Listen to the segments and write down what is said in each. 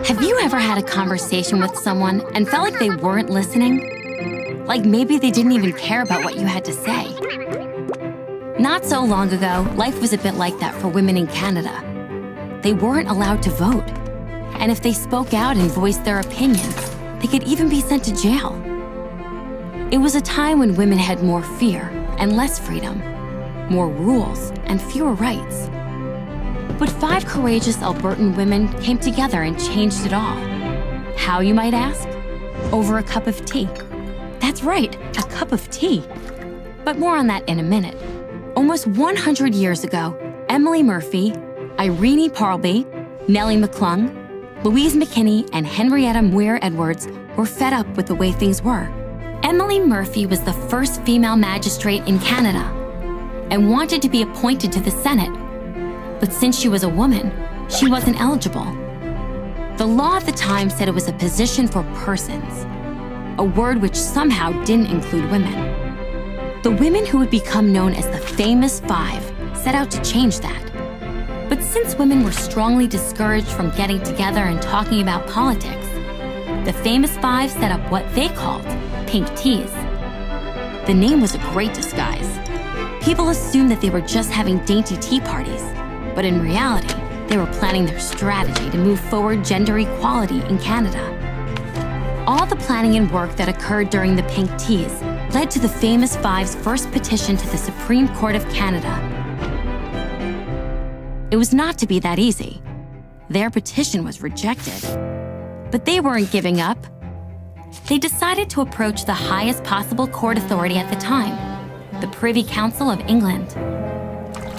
Have you ever had a conversation with someone and felt like they weren't listening? Like maybe they didn't even care about what you had to say? Not so long ago, life was a bit like that for women in Canada. They weren't allowed to vote. And if they spoke out and voiced their opinions, they could even be sent to jail. It was a time when women had more fear and less freedom, more rules and fewer rights. But 5 courageous Albertan women came together and changed it all. How, you might ask? Over a cup of tea. That's right, a cup of tea. But more on that in a minute. Almost 100 years ago, Emily Murphy, Irene Parlby, Nellie McClung, Louise McKinney, and Henrietta Muir Edwards were fed up with the way things were. Emily Murphy was the first female magistrate in Canada and wanted to be appointed to the Senate. But since she was a woman, she wasn't eligible. The law at the time said it was a position for persons, a word which somehow didn't include women. The women who would become known as the Famous Five set out to change that. But since women were strongly discouraged from getting together and talking about politics, the Famous Five set up what they called pink teas. The name was a great disguise. People assumed that they were just having dainty tea parties, but in reality, they were planning their strategy to move forward gender equality in Canada. All the planning and work that occurred during the pink teas led to the Famous Five's first petition to the Supreme Court of Canada. It was not to be that easy. Their petition was rejected. But they weren't giving up. They decided to approach the highest possible court authority at the time, the Privy Council of England.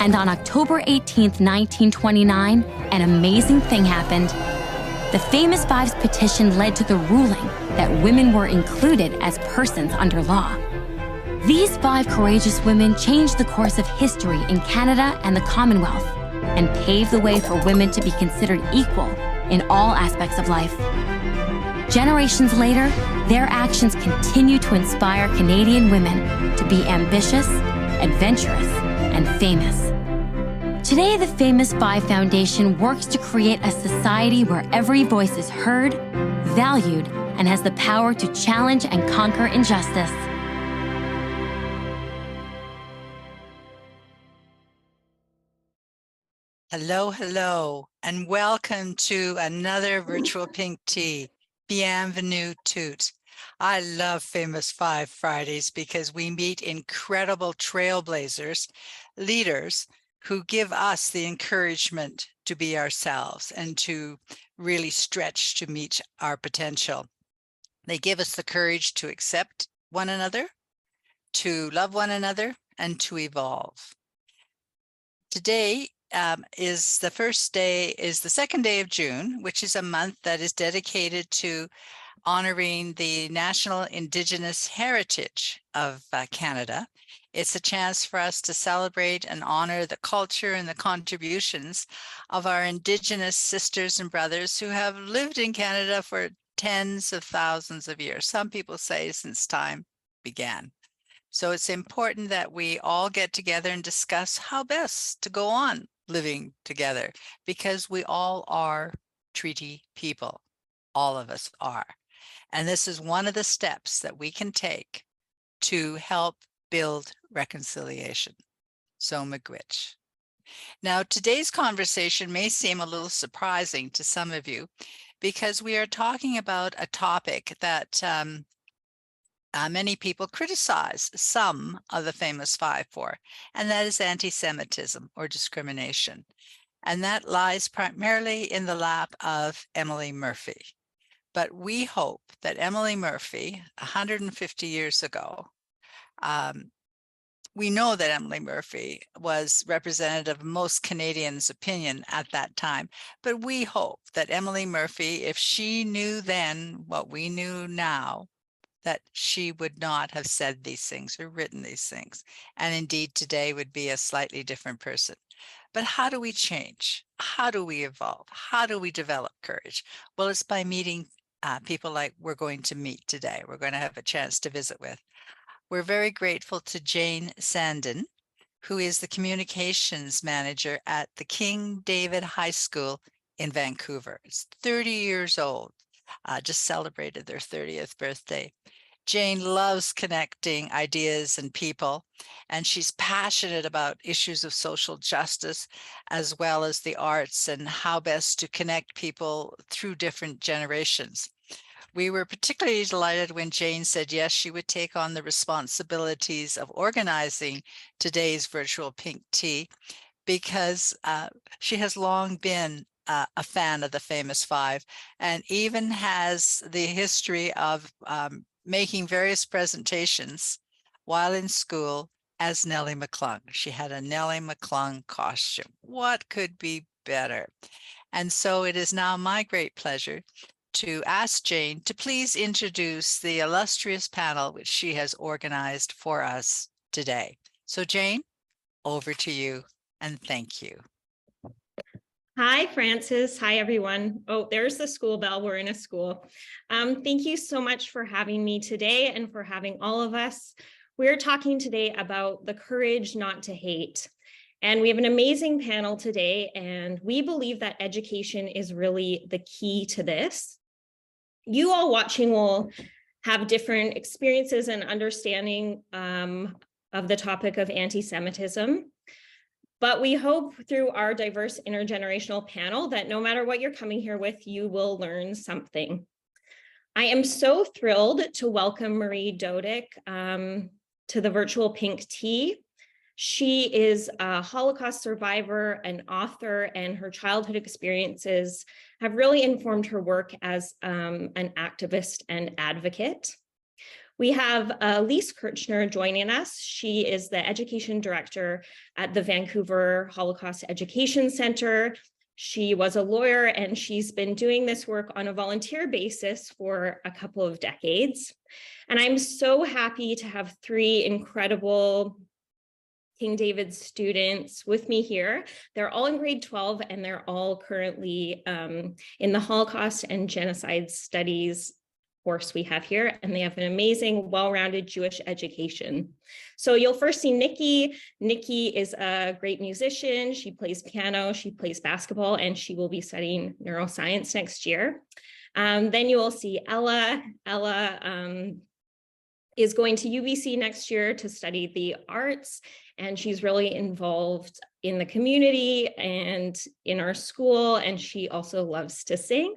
And on October 18, 1929, an amazing thing happened. The Famous Five's petition led to the ruling that women were included as persons under law. These 5 courageous women changed the course of history in Canada and the Commonwealth and paved the way for women to be considered equal in all aspects of life. Generations later, their actions continue to inspire Canadian women to be ambitious, adventurous, and famous. Today, the Famous Five Foundation works to create a society where every voice is heard, valued, and has the power to challenge and conquer injustice. Hello, hello, and welcome to another virtual pink tea. Bienvenue toutes. I love Famous Five Fridays because we meet incredible trailblazers, leaders who give us the encouragement to be ourselves and to really stretch to meet our potential. They give us the courage to accept one another, to love one another, and to evolve. Today is the second day of June, which is a month that is dedicated to honoring the National Indigenous Heritage of Canada. It's a chance for us to celebrate and honor the culture and the contributions of our Indigenous sisters and brothers who have lived in Canada for tens of thousands of years. Some people say since time began. So it's important that we all get together and discuss how best to go on living together, because we all are treaty people. All of us are. And this is one of the steps that we can take to help build reconciliation. So miigwech. Now, today's conversation may seem a little surprising to some of you because we are talking about a topic that many people criticize some of the Famous Five for, and that is anti-Semitism or discrimination. And that lies primarily in the lap of Emily Murphy. But we hope that Emily Murphy, 150 years ago, we know that Emily Murphy was representative of most Canadians' opinion at that time, but we hope that Emily Murphy, if she knew then what we knew now, that she would not have said these things or written these things, and indeed today would be a slightly different person. But how do we change? How do we evolve? How do we develop courage? Well, it's by meeting people like we're going to meet today. We're going to have a chance to visit with. We're very grateful to Jane Sandin, who is the communications manager at the King David High School in Vancouver. It's 30 years old, just celebrated their 30th birthday. Jane loves connecting ideas and people, and she's passionate about issues of social justice, as well as the arts and how best to connect people through different generations. We were particularly delighted when Jane said yes, she would take on the responsibilities of organizing today's virtual Pink Tea, because she has long been a fan of the Famous Five, and even has the history of making various presentations while in school as Nellie McClung. She had a Nellie McClung costume. What could be better? And so it is now my great pleasure to ask Jane to please introduce the illustrious panel which she has organized for us today. So Jane, over to you, and thank you. Hi, Frances. Hi, everyone. Oh, there's the school bell. We're in a school. Thank you so much for having me today and for having all of us. We're talking today about the courage not to hate. And we have an amazing panel today, and we believe that education is really the key to this. You all watching will have different experiences and understanding of the topic of anti-Semitism. But we hope through our diverse intergenerational panel that no matter what you're coming here with, you will learn something. I am so thrilled to welcome Marie Doduck to the virtual Pink Tea. She is a Holocaust survivor, an author, and her childhood experiences have really informed her work as an activist and advocate. We have Lise Kirchner joining us. She is the education director at the Vancouver Holocaust Education Center. She was a lawyer, and she's been doing this work on a volunteer basis for a couple of decades. And I'm so happy to have three incredible King David students with me here. They're all in grade 12, and they're all currently in the Holocaust and Genocide Studies course we have here, and they have an amazing, well-rounded Jewish education. So you'll first see Nikki. Nikki is a great musician. She plays piano, she plays basketball, and she will be studying neuroscience next year. Then you will see Ella. Ella is going to UBC next year to study the arts, and she's really involved in the community and in our school, and she also loves to sing.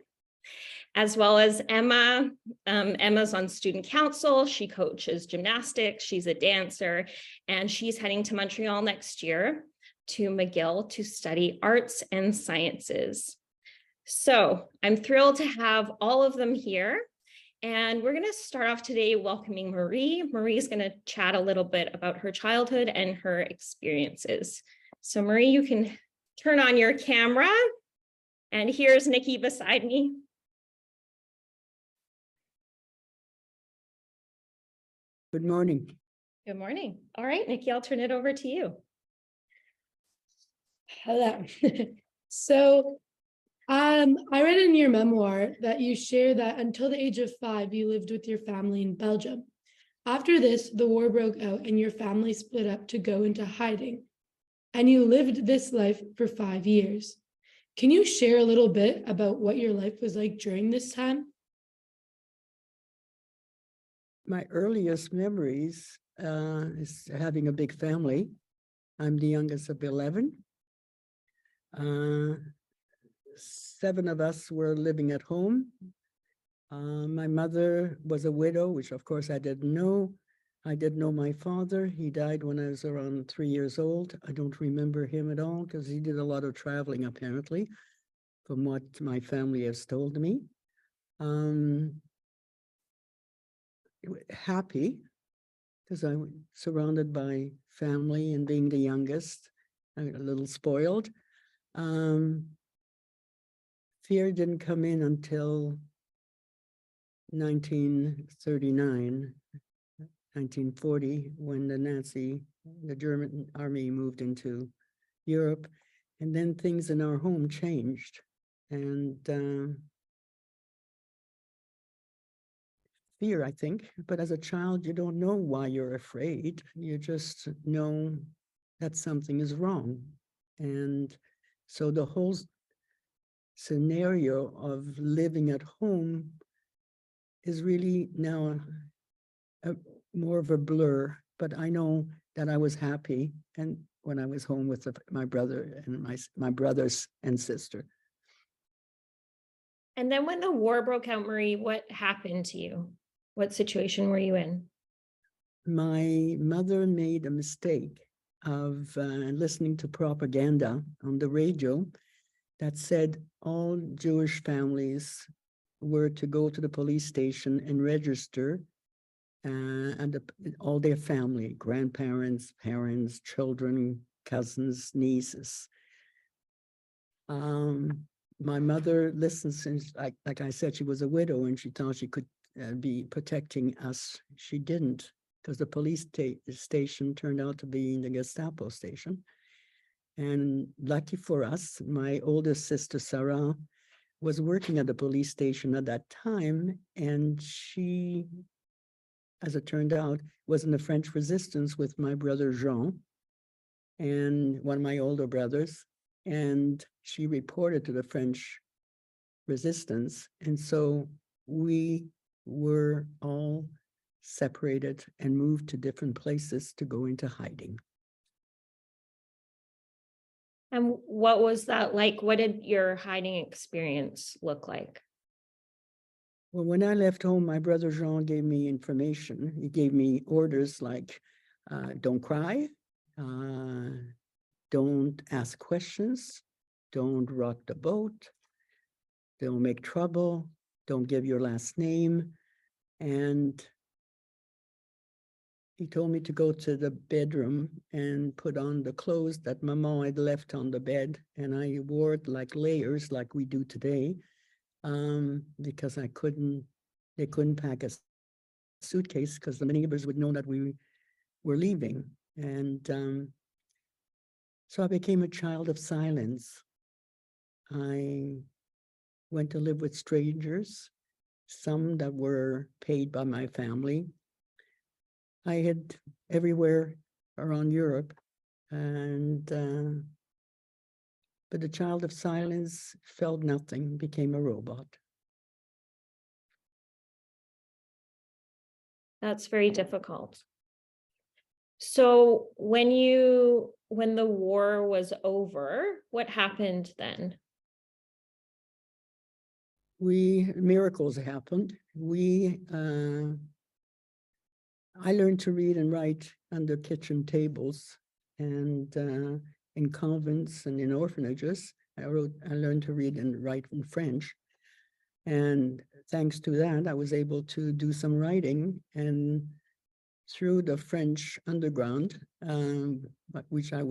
As well as Emma. Emma's on student council. She coaches gymnastics. She's a dancer, and she's heading to Montreal next year to McGill to study arts and sciences. So I'm thrilled to have all of them here. And we're going to start off today welcoming Marie. Marie's going to chat a little bit about her childhood and her experiences. So Marie, you can turn on your camera. And here's Nikki beside me. Good morning. Good morning. All right, Nikki, I'll turn it over to you. Hello. So I read in your memoir that you share that until the age of 5, you lived with your family in Belgium. After this, the war broke out and your family split up to go into hiding. And you lived this life for 5 years. Can you share a little bit about what your life was like during this time? My earliest memories is having a big family. I'm the youngest of 11. 7 of us were living at home. My mother was a widow, which of course I didn't know. I did know my father. He died when I was around 3 years old. I don't remember him at all because he did a lot of traveling, apparently, from what my family has told me. Happy because I was surrounded by family and being the youngest, a little spoiled. Fear didn't come in until 1939, 1940, when the German army moved into Europe, and then things in our home changed. And fear, I think, but as a child, you don't know why you're afraid. You just know that something is wrong. And so the whole scenario of living at home is really now more of a blur, but I know that I was happy and when I was home with my brother and my brothers and sister. And then when the war broke out, Marie, what happened to you? What situation were you in? My mother made a mistake of listening to propaganda on the radio that said all Jewish families were to go to the police station and register all their family, grandparents, parents, children, cousins, nieces. My mother listened since, like I said, she was a widow and she thought she could be protecting us. She didn't, because the police station turned out to be the Gestapo station. And lucky for us, my oldest sister, Sarah, was working at the police station at that time. And she, as it turned out, was in the French resistance with my brother, Jean, and one of my older brothers. And she reported to the French resistance. And so we were all separated and moved to different places to go into hiding. And what was that like? What did your hiding experience look like? Well, when I left home, my brother Jean gave me information. He gave me orders like, don't cry, don't ask questions, don't rock the boat, don't make trouble, don't give your last name. And he told me to go to the bedroom and put on the clothes that Maman had left on the bed. And I wore it like layers, like we do today, because they couldn't pack a suitcase because the neighbors would know that we were leaving. And so I became a child of silence. I went to live with strangers, some that were paid by my family. I hid everywhere around Europe, and but the child of silence felt nothing, became a robot. That's very difficult. So when the war was over, what happened then? Miracles happened. I learned to read and write under kitchen tables, and in convents and in orphanages. I learned to read and write in French. And thanks to that, I was able to do some writing. And through the French underground, which I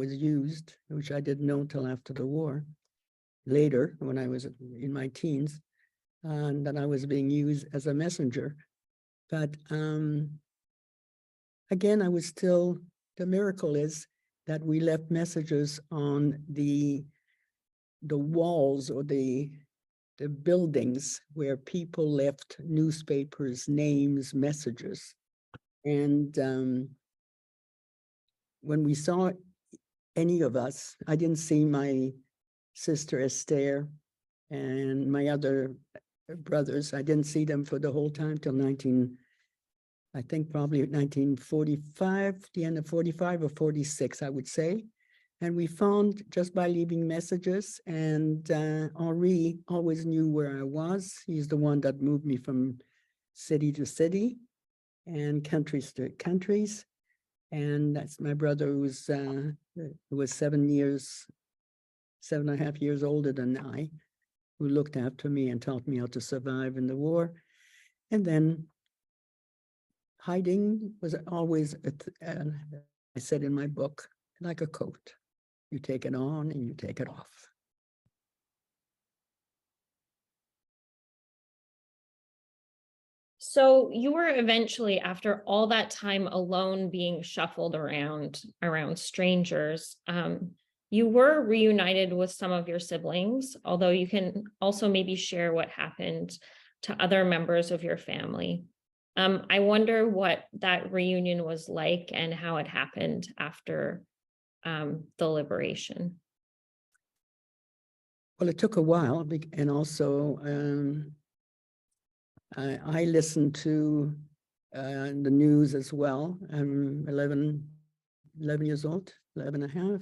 didn't know till after the war, later when I was in my teens, that I was being used as a messenger. But again, the miracle is that we left messages on the walls or the buildings where people left newspapers, names, messages. And when we saw any of us, I didn't see my sister Esther and my other brothers. I didn't see them for the whole time till I think probably 1945, the end of 45 or 46, I would say. And we found just by leaving messages, and Henri always knew where I was. He's the one that moved me from city to city and countries to countries. And that's my brother who was 7.5 years older than I, who looked after me and taught me how to survive in the war. And then hiding was always, I said in my book, like a coat. You take it on and you take it off. So you were eventually, after all that time alone being shuffled around strangers, you were reunited with some of your siblings, although you can also maybe share what happened to other members of your family. I wonder what that reunion was like and how it happened after the liberation? Well, it took a while, and also I listened to the news as well. I'm 11 years old, 11 and a half.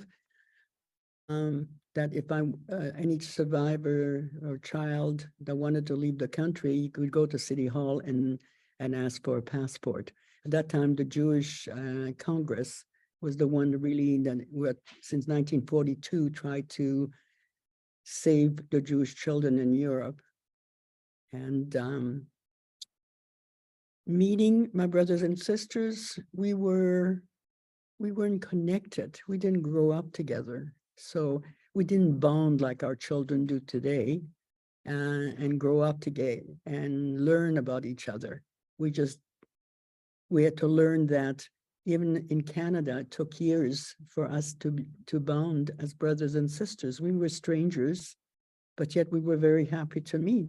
That if I'm any survivor or child that wanted to leave the country, you could go to City Hall and ask for a passport. At that time, the Jewish Congress was the one that really, since 1942, tried to save the Jewish children in Europe. And meeting my brothers and sisters, we weren't connected. We didn't grow up together. So we didn't bond like our children do today and grow up together and learn about each other. We had to learn that even in Canada, it took years for us to bond as brothers and sisters. We were strangers, but yet we were very happy to meet.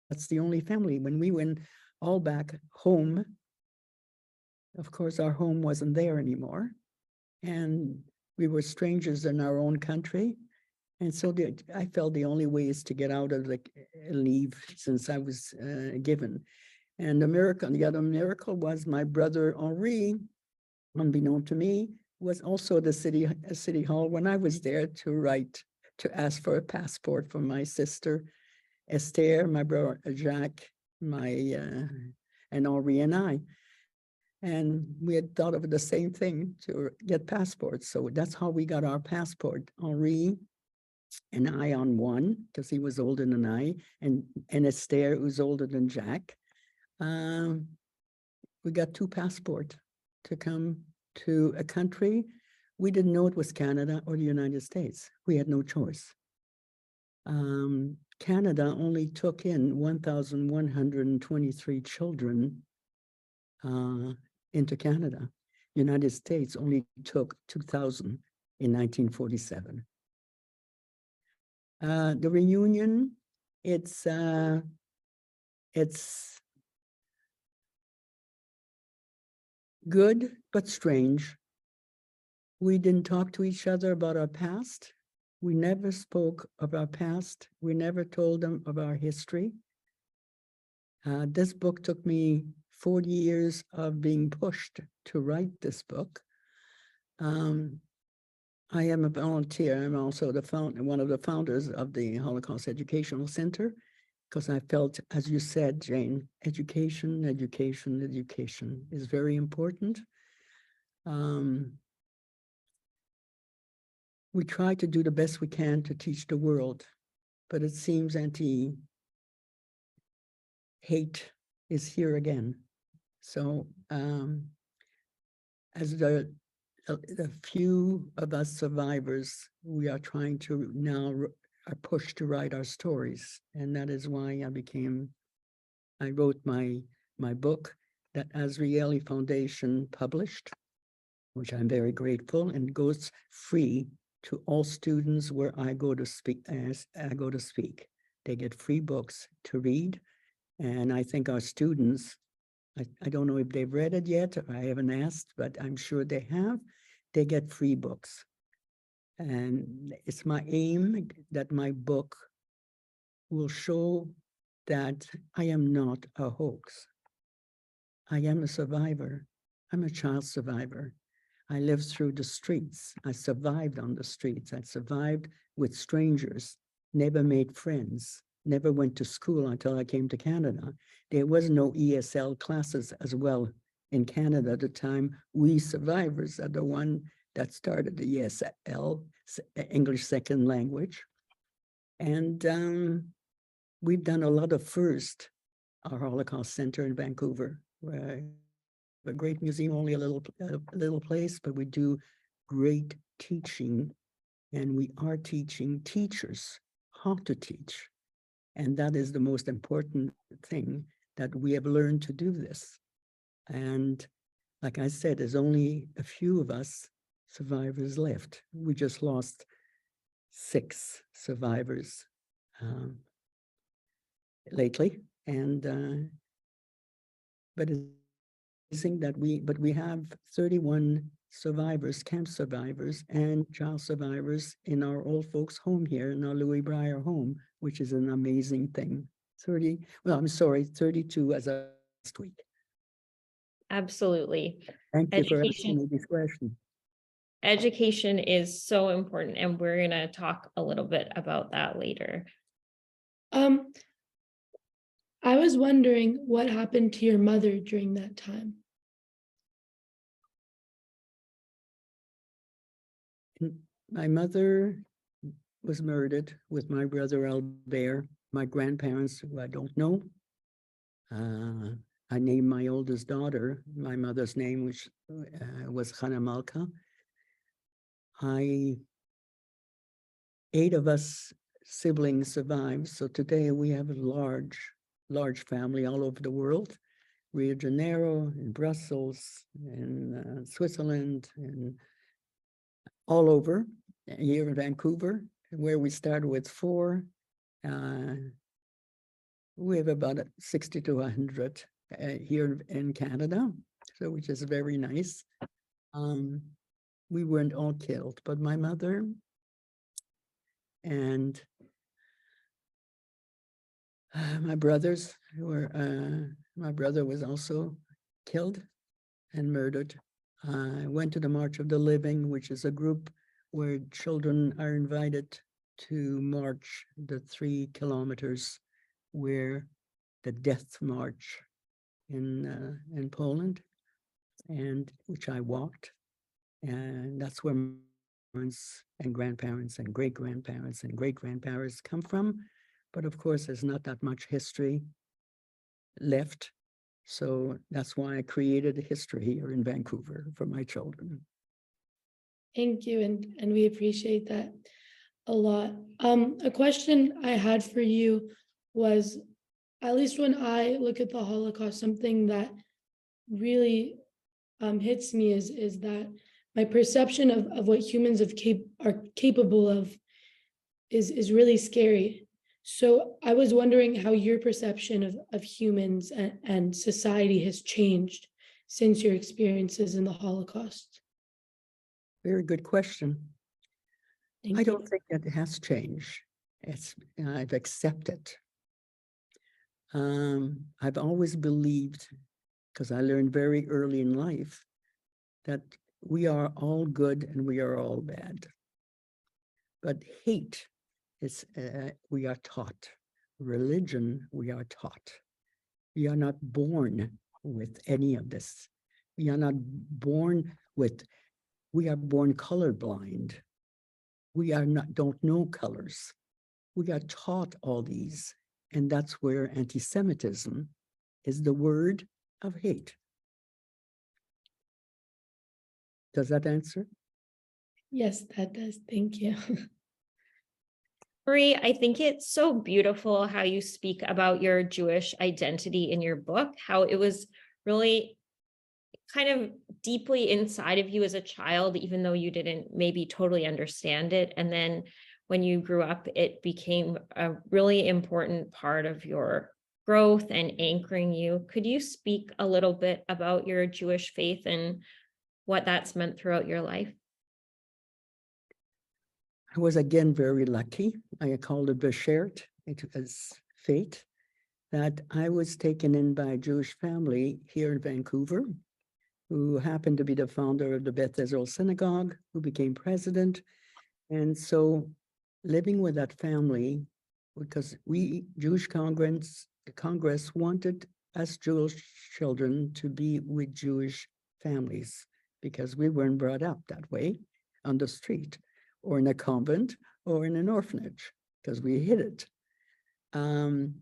That's the only family. When we went all back home, of course, our home wasn't there anymore. And we were strangers in our own country. And so I felt the only way is to get out of leave, since I was given. And the other miracle was my brother Henri, unbeknown to me, was also at the city hall when I was there to ask for a passport for my sister Esther, my brother Jacques, and Henri and I. And we had thought of the same thing, to get passports. So that's how we got our passport. Henri and I on one, because he was older than I, and Esther, who's older than Jack. We got 2 passports to come to a country. We didn't know it was Canada or the United States. We had no choice. Canada only took in 1,123 children into Canada. United States only took 2,000 in 1947. The reunion, it's good, but strange. We didn't talk to each other about our past. We never spoke of our past. We never told them of our history. This book took me 40 years of being pushed to write this book. I am a volunteer. I'm also one of the founders of the Holocaust Educational Center, because I felt, as you said, Jane, education is very important. We try to do the best we can to teach the world, but it seems anti-hate is here again. So as the few of us survivors, we are trying to now are pushed to write our stories. And that is why I wrote my book that Azrieli Foundation published, which I'm very grateful, and goes free to all students where I go to speak. They get free books to read. And I think our students, I don't know if they've read it yet, or I haven't asked, but I'm sure they have. They get free books. And it's my aim that my book will show that I am not a hoax. I am a survivor. I'm a child survivor. I lived through the streets. I survived on the streets. I survived with strangers, never made friends, never went to school until I came to Canada. There was no ESL classes as well in Canada at the time. We survivors are the one that started the ESL, English Second Language. And we've done a lot of first, our Holocaust Center in Vancouver, where a great museum, only a little place, but we do great teaching, and we are teaching teachers how to teach. And that is the most important thing, that we have learned to do this. And like I said, there's only a few of us survivors left. We just lost 6 survivors lately. And but it's that we have 31 survivors, camp survivors, and child survivors in our old folks' home here, in our Louis Breyer home, which is an amazing thing. 32 as of last week. Absolutely. Thank you for asking Education, me this question. education is so important, and we're going to talk a little bit about that later. I was wondering what happened to your mother during that time. My mother was murdered with my brother Albert, my grandparents, who I don't know. I named my oldest daughter my mother's name, which was Hannah Malka. 8 of us siblings survived. So today we have a large family all over the world. Rio de Janeiro, in Brussels, in Switzerland, and all over. Here in Vancouver, where we started with 4. We have about 60 to 100 here in Canada, so which is very nice. We weren't all killed, but my mother and my brothers were, my brother was also killed and murdered. I went to the March of the Living, which is a group where children are invited to march the 3 kilometers where the death march in Poland, and which I walked. And that's where my parents and grandparents and great-grandparents and great-grandparents come from. But of course, there's not that much history left. So that's why I created a history here in Vancouver for my children. Thank you, and we appreciate that a lot. A question I had for you was, at least when I look at the Holocaust, something that really hits me is that my perception of what humans are capable of is really scary. So I was wondering how your perception of humans and society has changed since your experiences in the Holocaust. Very good question. Thank I you. don't think it has changed. I've accepted. I've always believed, because I learned very early in life, that we are all good and we are all bad. But hate is, we are taught. Religion, we are taught. We are not born with any of this. We are not born with, we are born colorblind. We are not, don't know colors. We are taught all these. And that's where anti-Semitism is the word of hate. Does that answer? Yes, that does. Thank you. Marie, I think it's so beautiful how you speak about your Jewish identity in your book, how it was really kind of deeply inside of you as a child, even though you didn't maybe totally understand it. And then when you grew up, it became a really important part of your growth and anchoring you. Could you speak a little bit about your Jewish faith and what that's meant throughout your life? I was again very lucky. I called it Beshert. It was fate that I was taken in by a Jewish family here in Vancouver, who happened to be the founder of the Beth Israel Synagogue, who became president. And so living with that family, because we, Jewish Congress wanted us Jewish children to be with Jewish families, because we weren't brought up that way on the street or in a convent or in an orphanage, because we hid it. And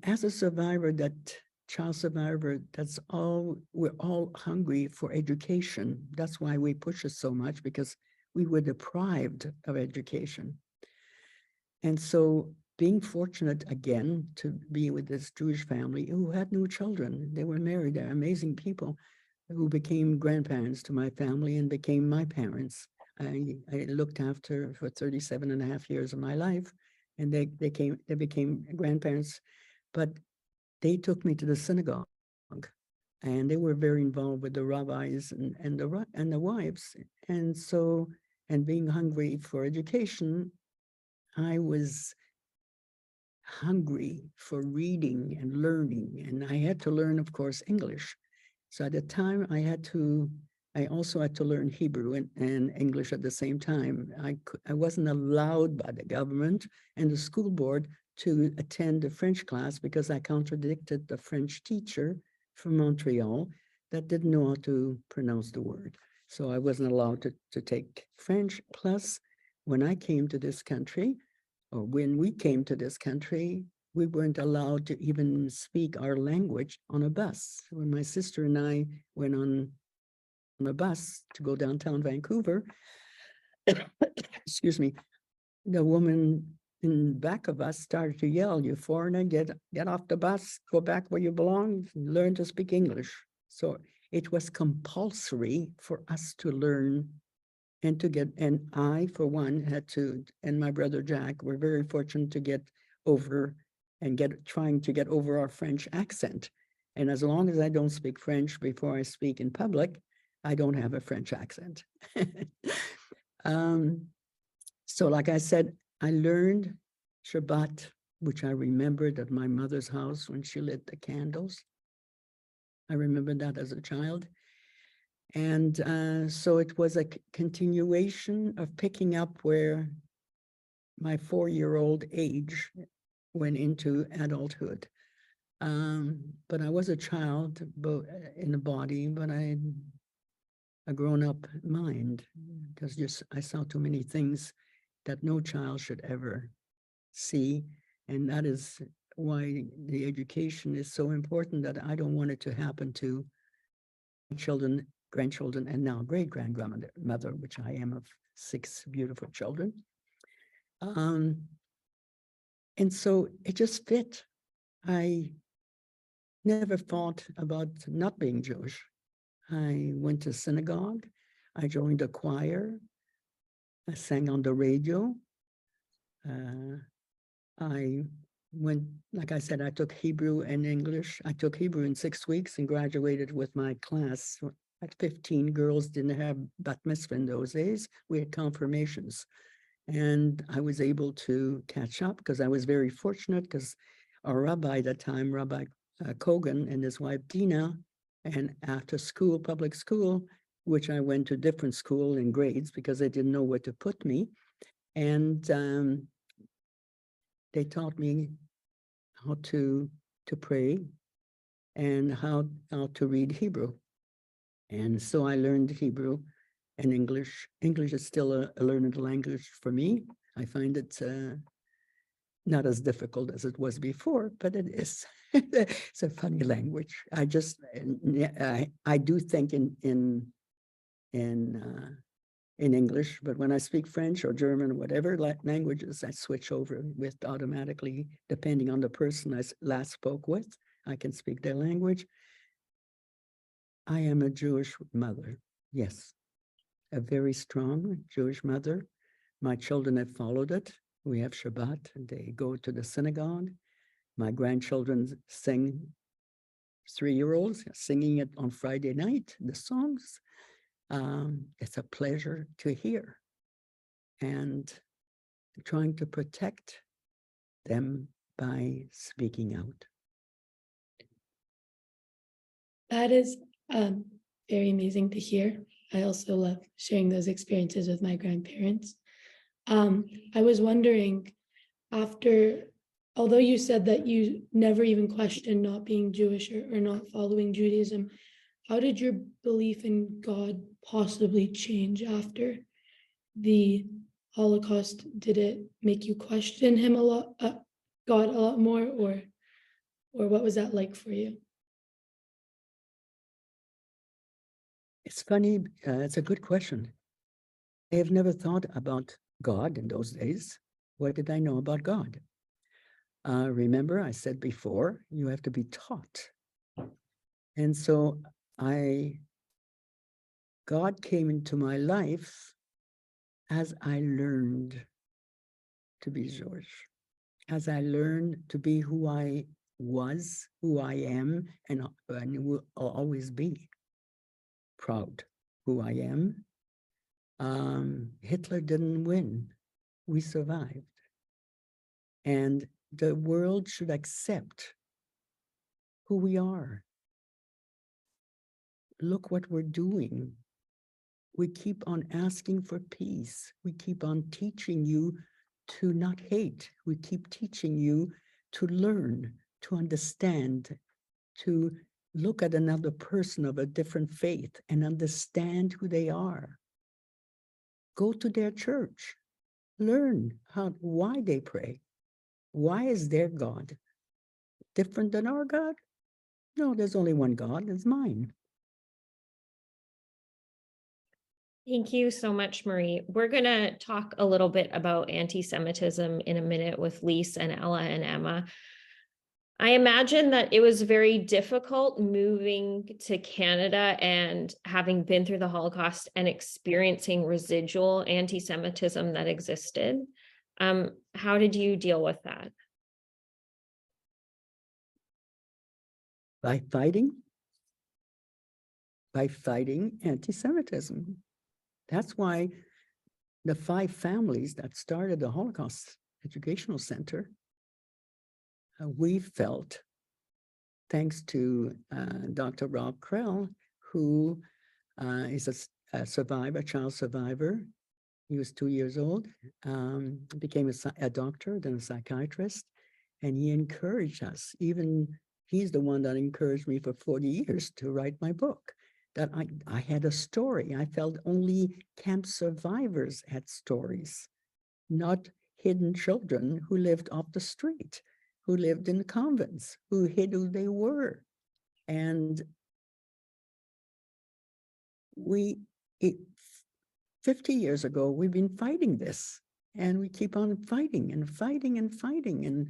as a survivor, that child survivor, that's all, we're all hungry for education. That's why we push it so much, because we were deprived of education. And so being fortunate again to be with this Jewish family who had no children, they were married, they're amazing people who became grandparents to my family and became my parents. I looked after for 37 and a half years of my life, and they became grandparents, but they took me to the synagogue and they were very involved with the rabbis and the wives. And so, and being hungry for education, I was hungry for reading and learning, and I had to learn, of course, English. So at the time, I also had to learn Hebrew and English at the same time. I wasn't allowed by the government and the school board to attend the French class because I contradicted the French teacher from Montreal that didn't know how to pronounce the word. So I wasn't allowed to take French. Plus, when I came to this country, or when we came to this country, we weren't allowed to even speak our language on a bus. When my sister and I went on a bus to go downtown Vancouver, excuse me, the woman in back of us started to yell, "You foreigner, get off the bus, go back where you belong, learn to speak English." So it was compulsory for us to learn and to get, and I, for one, had to, and my brother Jack, were very fortunate to get over and trying to get over our French accent. And as long as I don't speak French before I speak in public, I don't have a French accent. So like I said, I learned Shabbat, which I remembered at my mother's house when she lit the candles. I remember that as a child. And so it was a continuation of picking up where my 4-year-old age went into adulthood. But I was a child in the body, but a grown-up mind, because just I saw too many things that no child should ever see. And that is why the education is so important, that I don't want it to happen to children, grandchildren, and now great-grandmother, which I am, of 6 beautiful children. And so it just fit. I never thought about not being Jewish. I went to synagogue. I joined a choir. I sang on the radio. I went, like I said, I took Hebrew and English. I took Hebrew in 6 weeks and graduated with my class. At 15, girls didn't have bat mitzvah in those days. We had confirmations. And I was able to catch up because I was very fortunate, because our rabbi at that time, Rabbi Kogan, and his wife Dina, and after school, public school, which I went to different school in grades because they didn't know where to put me. And they taught me how to pray and how to read Hebrew. And so I learned Hebrew and English. English is still a learned language for me. I find it not as difficult as it was before, but it is. It's a funny language. I do think in English, but when I speak French or German or whatever languages, I switch over with automatically, depending on the person I last spoke with. I can speak their language. I am a Jewish mother, yes, a very strong Jewish mother. My children have followed it. We have Shabbat, and they go to the synagogue. My grandchildren sing, 3-year-olds singing it on Friday night, the songs. It's a pleasure to hear, and trying to protect them by speaking out. That is very amazing to hear. I also love sharing those experiences with my grandparents. I was wondering, although you said that you never even questioned not being Jewish or not following Judaism, how did your belief in God possibly change after the Holocaust? Did it make you question him a lot, God a lot more, or what was that like for you? It's funny, it's a good question. I have never thought about God in those days. What did I know about God? Remember, I said before, you have to be taught. And so God came into my life as I learned to be Jewish, as I learned to be who I was who I am and will always be. Proud who I am. Hitler didn't win. We survived. And the world should accept who we are. Look what we're doing. We keep on asking for peace. We keep on teaching you to not hate. We keep teaching you to learn, to understand, to look at another person of a different faith and understand who they are. Go to their church. Learn why they pray. Why is their God different than our God? No, there's only one God, it's mine. Thank you so much, Marie. We're going to talk a little bit about anti-Semitism in a minute with Lise and Ella and Emma. I imagine that it was very difficult moving to Canada and having been through the Holocaust and experiencing residual anti-Semitism that existed. How did you deal with that? By fighting anti-Semitism. That's why the 5 families that started the Holocaust Educational Center, we felt, thanks to Dr. Rob Krell, who is a survivor, a child survivor. He was 2 years old, became a doctor, then a psychiatrist, and he encouraged us. Even he's the one that encouraged me for 40 years to write my book. That I had a story. I felt only camp survivors had stories, not hidden children who lived off the street, who lived in convents, who hid who they were. And 50 years ago, we've been fighting this, and we keep on fighting and fighting and fighting. And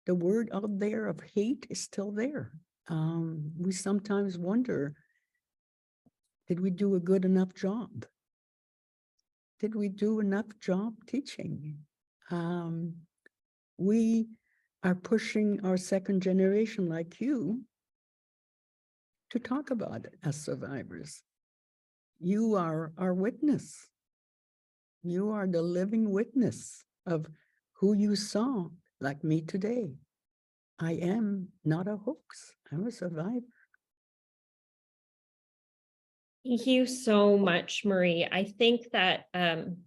the word out there of hate is still there. We sometimes wonder, did we do a good enough job? Did we do enough job teaching? We are pushing our second generation like you to talk about it as survivors. You are our witness. You are the living witness of who you saw, like me today. I am not a hoax. I'm a survivor. Thank you so much, Marie. I think that an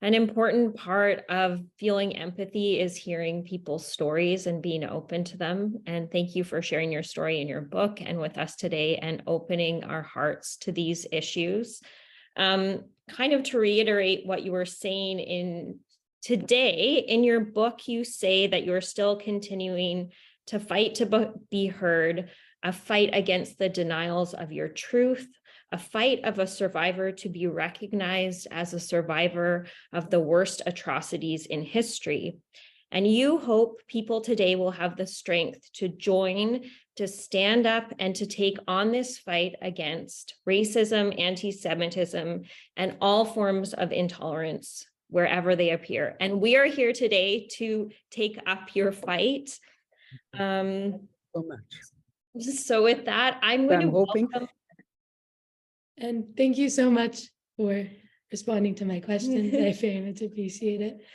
important part of feeling empathy is hearing people's stories and being open to them. And thank you for sharing your story in your book and with us today and opening our hearts to these issues. Kind of to reiterate what you were saying today, in your book, you say that you're still continuing to fight to be heard, a fight against the denials of your truth, a fight of a survivor to be recognized as a survivor of the worst atrocities in history. And you hope people today will have the strength to join, to stand up, and to take on this fight against racism, anti-Semitism, and all forms of intolerance wherever they appear. And we are here today to take up your fight. So much. So with that, I'm going to hoping. And thank you so much for responding to my questions. I very much appreciate it.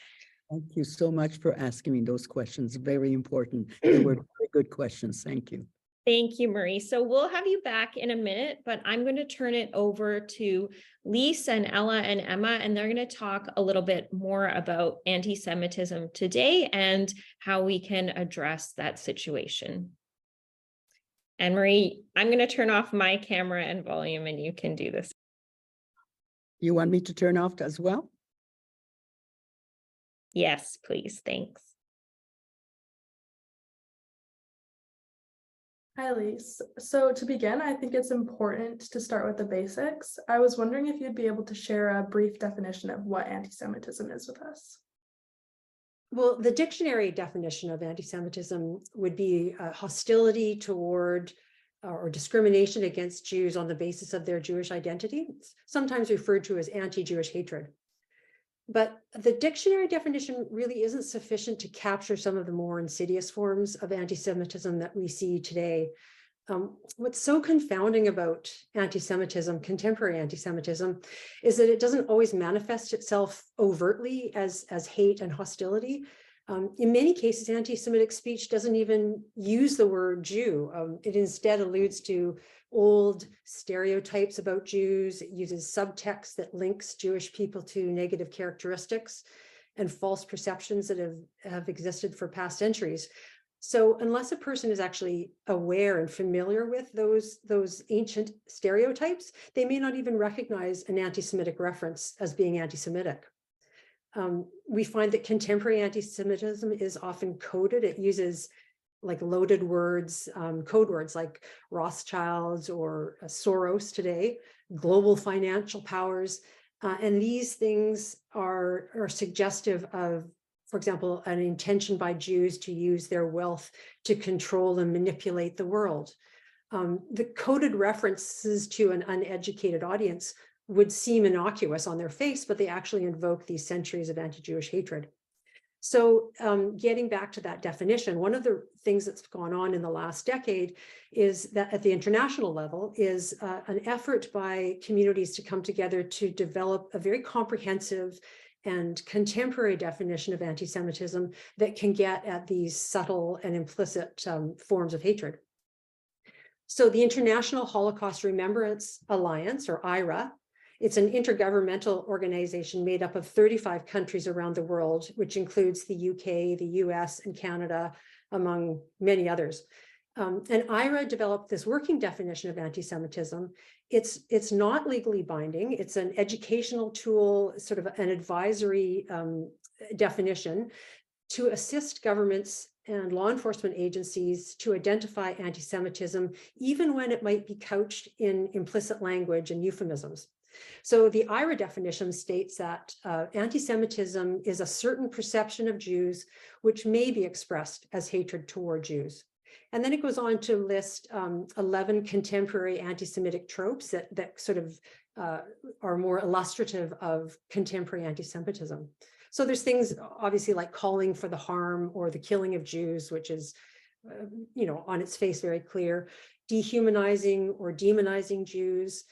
Thank you so much for asking me those questions. Very important. They were very good questions. Thank you. Thank you, Marie. So we'll have you back in a minute, but I'm going to turn it over to Lise and Ella and Emma, and they're going to talk a little bit more about anti-Semitism today and how we can address that situation. And Marie, I'm going to turn off my camera and volume, and you can do this. You want me to turn off as well? Yes, please. Thanks. Hi, Lise. So to begin, I think it's important to start with the basics. I was wondering if you'd be able to share a brief definition of what anti-Semitism is with us. Well, the dictionary definition of anti-Semitism would be hostility toward or discrimination against Jews on the basis of their Jewish identity. It's sometimes referred to as anti-Jewish hatred. But the dictionary definition really isn't sufficient to capture some of the more insidious forms of anti-Semitism that we see today. What's so confounding about anti-Semitism, contemporary anti-Semitism, is that it doesn't always manifest itself overtly as hate and hostility. In many cases, anti-Semitic speech doesn't even use the word Jew. It instead alludes to old stereotypes about Jews. It uses subtext that links Jewish people to negative characteristics and false perceptions that have existed for past centuries. So unless a person is actually aware and familiar with those ancient stereotypes, they may not even recognize an anti-Semitic reference as being anti-Semitic. We find that contemporary anti-Semitism is often coded. It uses like loaded words, code words like Rothschilds or Soros today, global financial powers. And these things are suggestive of, for example, an intention by Jews to use their wealth to control and manipulate the world. The coded references to an uneducated audience would seem innocuous on their face, but they actually invoke these centuries of anti-Jewish hatred. So getting back to that definition, one of the things that's gone on in the last decade is that at the international level is an effort by communities to come together to develop a very comprehensive and contemporary definition of anti-Semitism that can get at these subtle and implicit forms of hatred. So the International Holocaust Remembrance Alliance, or IRA, it's an intergovernmental organization made up of 35 countries around the world, which includes the UK, the US, and Canada, among many others. And IRA developed this working definition of anti-Semitism. It's not legally binding. It's an educational tool, sort of an advisory definition to assist governments and law enforcement agencies to identify anti-Semitism, even when it might be couched in implicit language and euphemisms. So the IRA definition states that anti-Semitism is a certain perception of Jews which may be expressed as hatred toward Jews. And then it goes on to list 11 contemporary anti-Semitic tropes that sort of are more illustrative of contemporary anti-Semitism. So there's things obviously like calling for the harm or the killing of Jews, which is, on its face very clear, dehumanizing or demonizing Jews,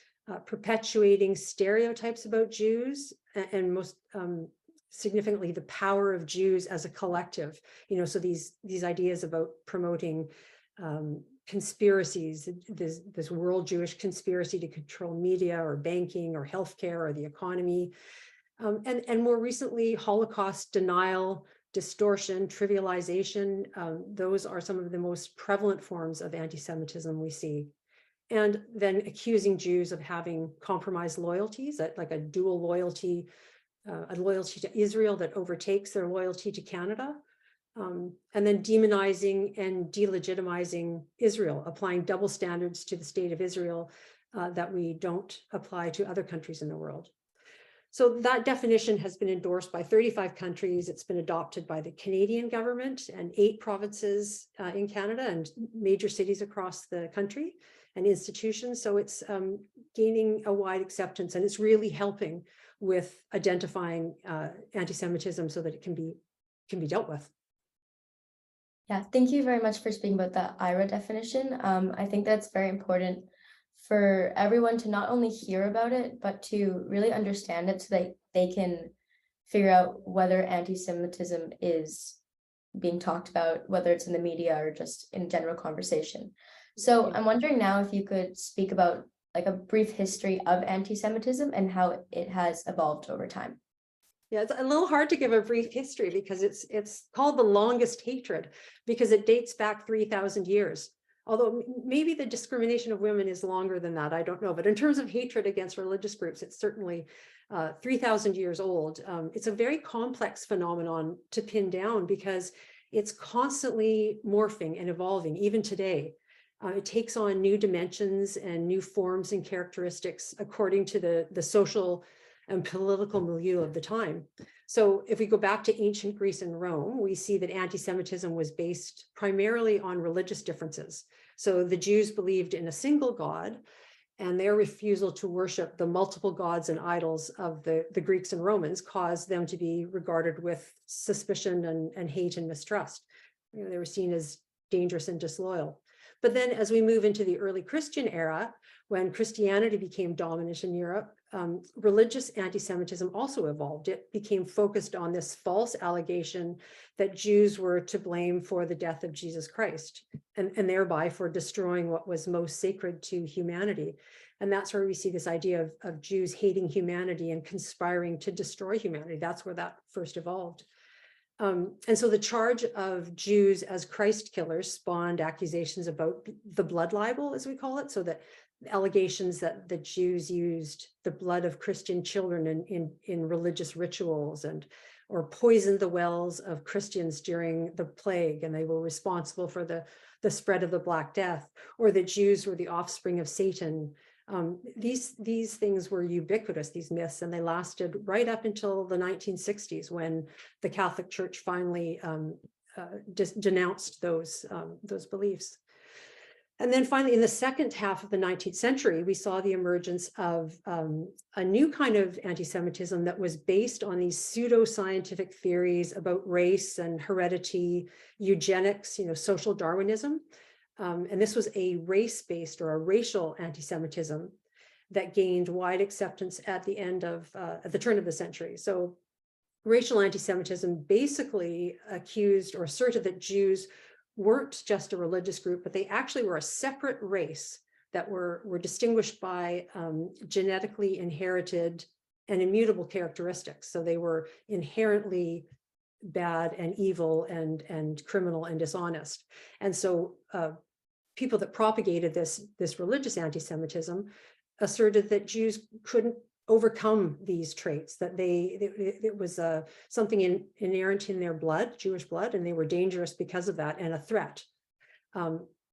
perpetuating stereotypes about Jews, and most significantly, the power of Jews as a collective. So these ideas about promoting conspiracies, this world Jewish conspiracy to control media or banking or healthcare or the economy, and more recently, Holocaust denial, distortion, trivialization. Those are some of the most prevalent forms of anti-Semitism we see. And then accusing Jews of having compromised loyalties, like a dual loyalty, a loyalty to Israel that overtakes their loyalty to Canada, and then demonizing and delegitimizing Israel, applying double standards to the state of Israel that we don't apply to other countries in the world. So that definition has been endorsed by 35 countries. It's been adopted by the Canadian government and 8 provinces in Canada and major cities across the country and institutions. So it's gaining a wide acceptance, and it's really helping with identifying anti-Semitism so that it can be dealt with. Yeah, thank you very much for speaking about the IRA definition. I think that's very important for everyone to not only hear about it, but to really understand it so that they can figure out whether anti-Semitism is being talked about, whether it's in the media or just in general conversation. So I'm wondering now if you could speak about like a brief history of anti-Semitism and how it has evolved over time. Yeah, it's a little hard to give a brief history because it's called the longest hatred because it dates back 3,000 years. Although maybe the discrimination of women is longer than that, I don't know. But in terms of hatred against religious groups, it's certainly 3,000 years old. It's a very complex phenomenon to pin down because it's constantly morphing and evolving, even today. It takes on new dimensions and new forms and characteristics according to the social and political milieu of the time. So if we go back to ancient Greece and Rome, we see that anti-Semitism was based primarily on religious differences. So the Jews believed in a single God, And their refusal to worship the multiple gods and idols of the Greeks and Romans caused them to be regarded with suspicion and hate and mistrust. They were seen as dangerous and disloyal. But then as we move into the early Christian era, when Christianity became dominant in Europe, religious anti-Semitism also evolved. It became focused on this false allegation that Jews were to blame for the death of Jesus Christ, and thereby for destroying what was most sacred to humanity. And that's where we see this idea of Jews hating humanity and conspiring to destroy humanity. That's where that first evolved. And so the charge of Jews as Christ killers spawned accusations about the blood libel, as we call it, so that allegations that the Jews used the blood of Christian children in religious rituals or poisoned the wells of Christians during the plague, and they were responsible for the spread of the Black Death, or that Jews were the offspring of Satan. These things were ubiquitous, these myths, and they lasted right up until the 1960s, when the Catholic Church finally denounced those beliefs. And then finally, in the second half of the 19th century, we saw the emergence of a new kind of anti-Semitism that was based on these pseudo-scientific theories about race and heredity, eugenics, social Darwinism. And this was a race-based or a racial anti-Semitism that gained wide acceptance at the turn of the century. So racial anti-Semitism basically accused or asserted that Jews weren't just a religious group, but they actually were a separate race that were distinguished by genetically inherited and immutable characteristics. So they were inherently bad and evil and criminal and dishonest. And so people that propagated this religious anti-Semitism asserted that Jews couldn't overcome these traits, that it was something inherent in their blood, Jewish blood, and they were dangerous because of that and a threat.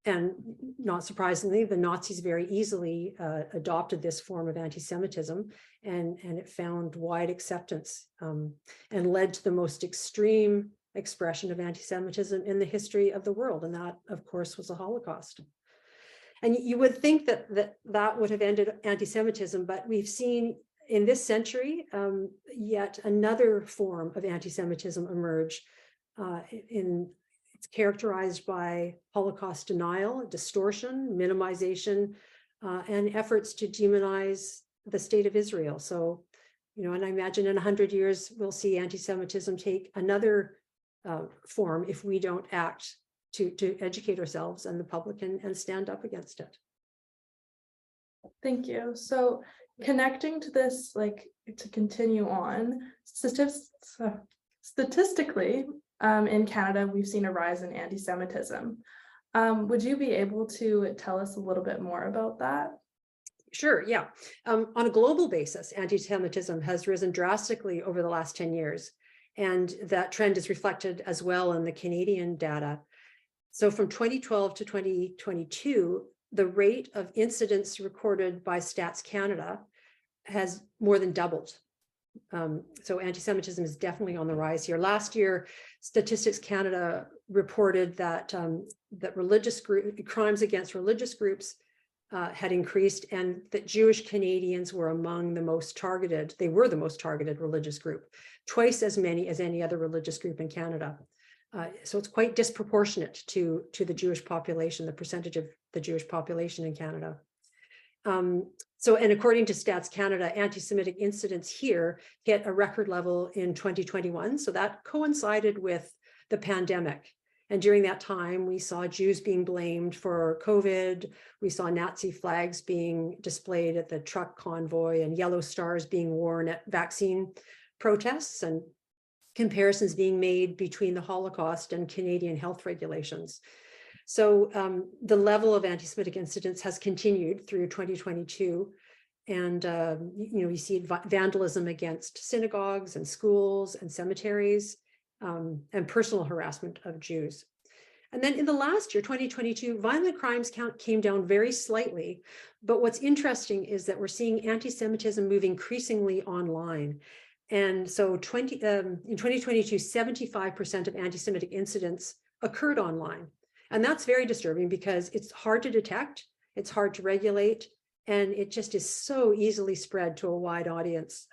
And not surprisingly, the Nazis very easily adopted this form of anti-Semitism, and it found wide acceptance and led to the most extreme expression of anti-Semitism in the history of the world. And that, of course, was the Holocaust. And you would think that would have ended anti-Semitism, but we've seen in this century yet another form of anti-Semitism emerge. It's characterized by Holocaust denial, distortion, minimization, and efforts to demonize the state of Israel. So, and I imagine in 100 years, we'll see anti-Semitism take another form if we don't act to educate ourselves and the public and stand up against it. Thank you. So connecting to this, to continue on, statistically, in Canada, we've seen a rise in anti-Semitism. Would you be able to tell us a little bit more about that? Sure, yeah. On a global basis, anti-Semitism has risen drastically over the last 10 years. And that trend is reflected as well in the Canadian data. So from 2012 to 2022, the rate of incidents recorded by Stats Canada has more than doubled. So anti-Semitism is definitely on the rise here. Last year, Statistics Canada reported that crimes against religious groups had increased, and that Jewish Canadians were among the most targeted. They were the most targeted religious group, twice as many as any other religious group in Canada. So it's quite disproportionate to the Jewish population, the percentage of the Jewish population in Canada. And according to Stats Canada, anti-Semitic incidents here hit a record level in 2021. So that coincided with the pandemic. And during that time, we saw Jews being blamed for COVID. We saw Nazi flags being displayed at the truck convoy and yellow stars being worn at vaccine protests, and comparisons being made between the Holocaust and Canadian health regulations. So the level of anti-Semitic incidents has continued through 2022. And, you see vandalism against synagogues and schools and cemeteries, and personal harassment of Jews. And then in the last year, 2022, violent crimes count came down very slightly. But what's interesting is that we're seeing anti-Semitism move increasingly online. And so in 2022, 75% of anti-Semitic incidents occurred online. And that's very disturbing because it's hard to detect, it's hard to regulate, And it just is so easily spread to a wide audience.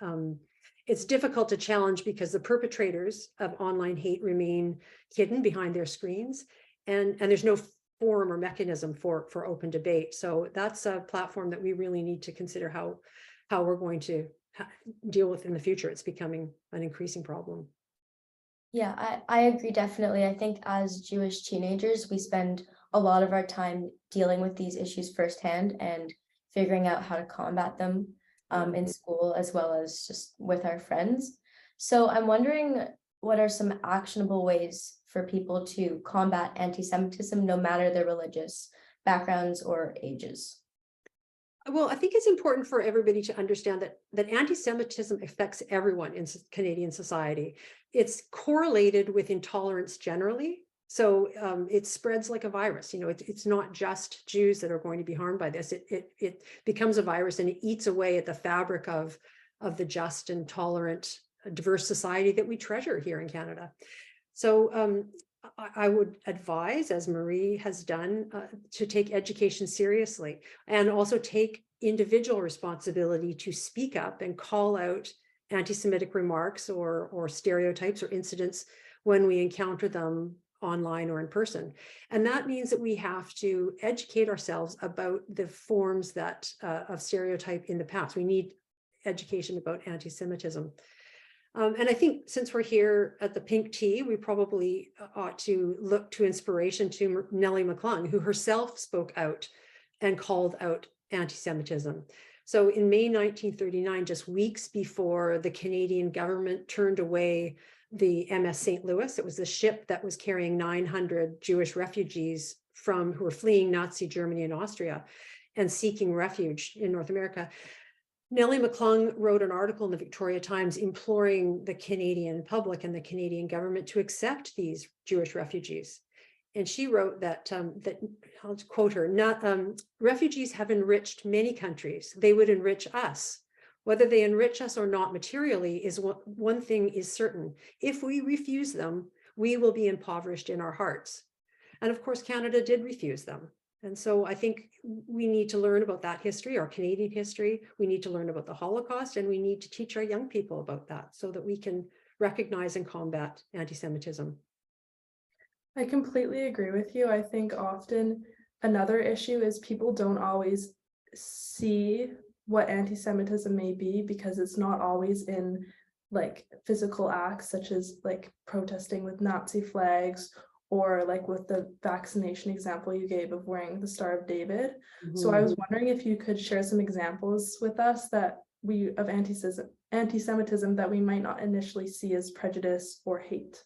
It's difficult to challenge because the perpetrators of online hate remain hidden behind their screens, and there's no forum or mechanism for open debate. So that's a platform that we really need to consider how we're going to deal with in the future. It's becoming an increasing problem. Yeah, I agree definitely. I think as Jewish teenagers, we spend a lot of our time dealing with these issues firsthand and figuring out how to combat them in school as well as just with our friends. So I'm wondering, what are some actionable ways for people to combat anti-Semitism, no matter their religious backgrounds or ages? Well, I think it's important for everybody to understand that anti-Semitism affects everyone in Canadian society. It's correlated with intolerance generally. So it spreads like a virus. You know, it's not just Jews that are going to be harmed by this. It becomes a virus, and it eats away at the fabric of the just and tolerant, diverse society that we treasure here in Canada. So I would advise, as Marie has done, to take education seriously, and also take individual responsibility to speak up and call out anti-Semitic remarks or stereotypes or incidents when we encounter them online or in person. And that means that we have to educate ourselves about the forms that of stereotype in the past. We need education about anti-Semitism. And I think since we're here at the Pink Tea, we probably ought to look to inspiration to Nellie McClung, who herself spoke out and called out anti-Semitism. So in May 1939, just weeks before the Canadian government turned away the MS St. Louis, it was the ship that was carrying 900 Jewish refugees who were fleeing Nazi Germany and Austria and seeking refuge in North America. Nellie McClung wrote an article in the Victoria Times imploring the Canadian public and the Canadian government to accept these Jewish refugees. And she wrote that, I'll quote her, refugees have enriched many countries. They would enrich us. Whether they enrich us or not materially is one thing is certain. If we refuse them, we will be impoverished in our hearts. And of course, Canada did refuse them. And so I think we need to learn about that history, our Canadian history. We need to learn about the Holocaust, and we need to teach our young people about that so that we can recognize and combat anti-Semitism. I completely agree with you. I think often another issue is people don't always see what anti-Semitism may be because it's not always in like physical acts such as like protesting with Nazi flags or like with the vaccination example you gave of wearing the Star of David. So I was wondering if you could share some examples with us that of anti-Semitism that we might not initially see as prejudice or hate.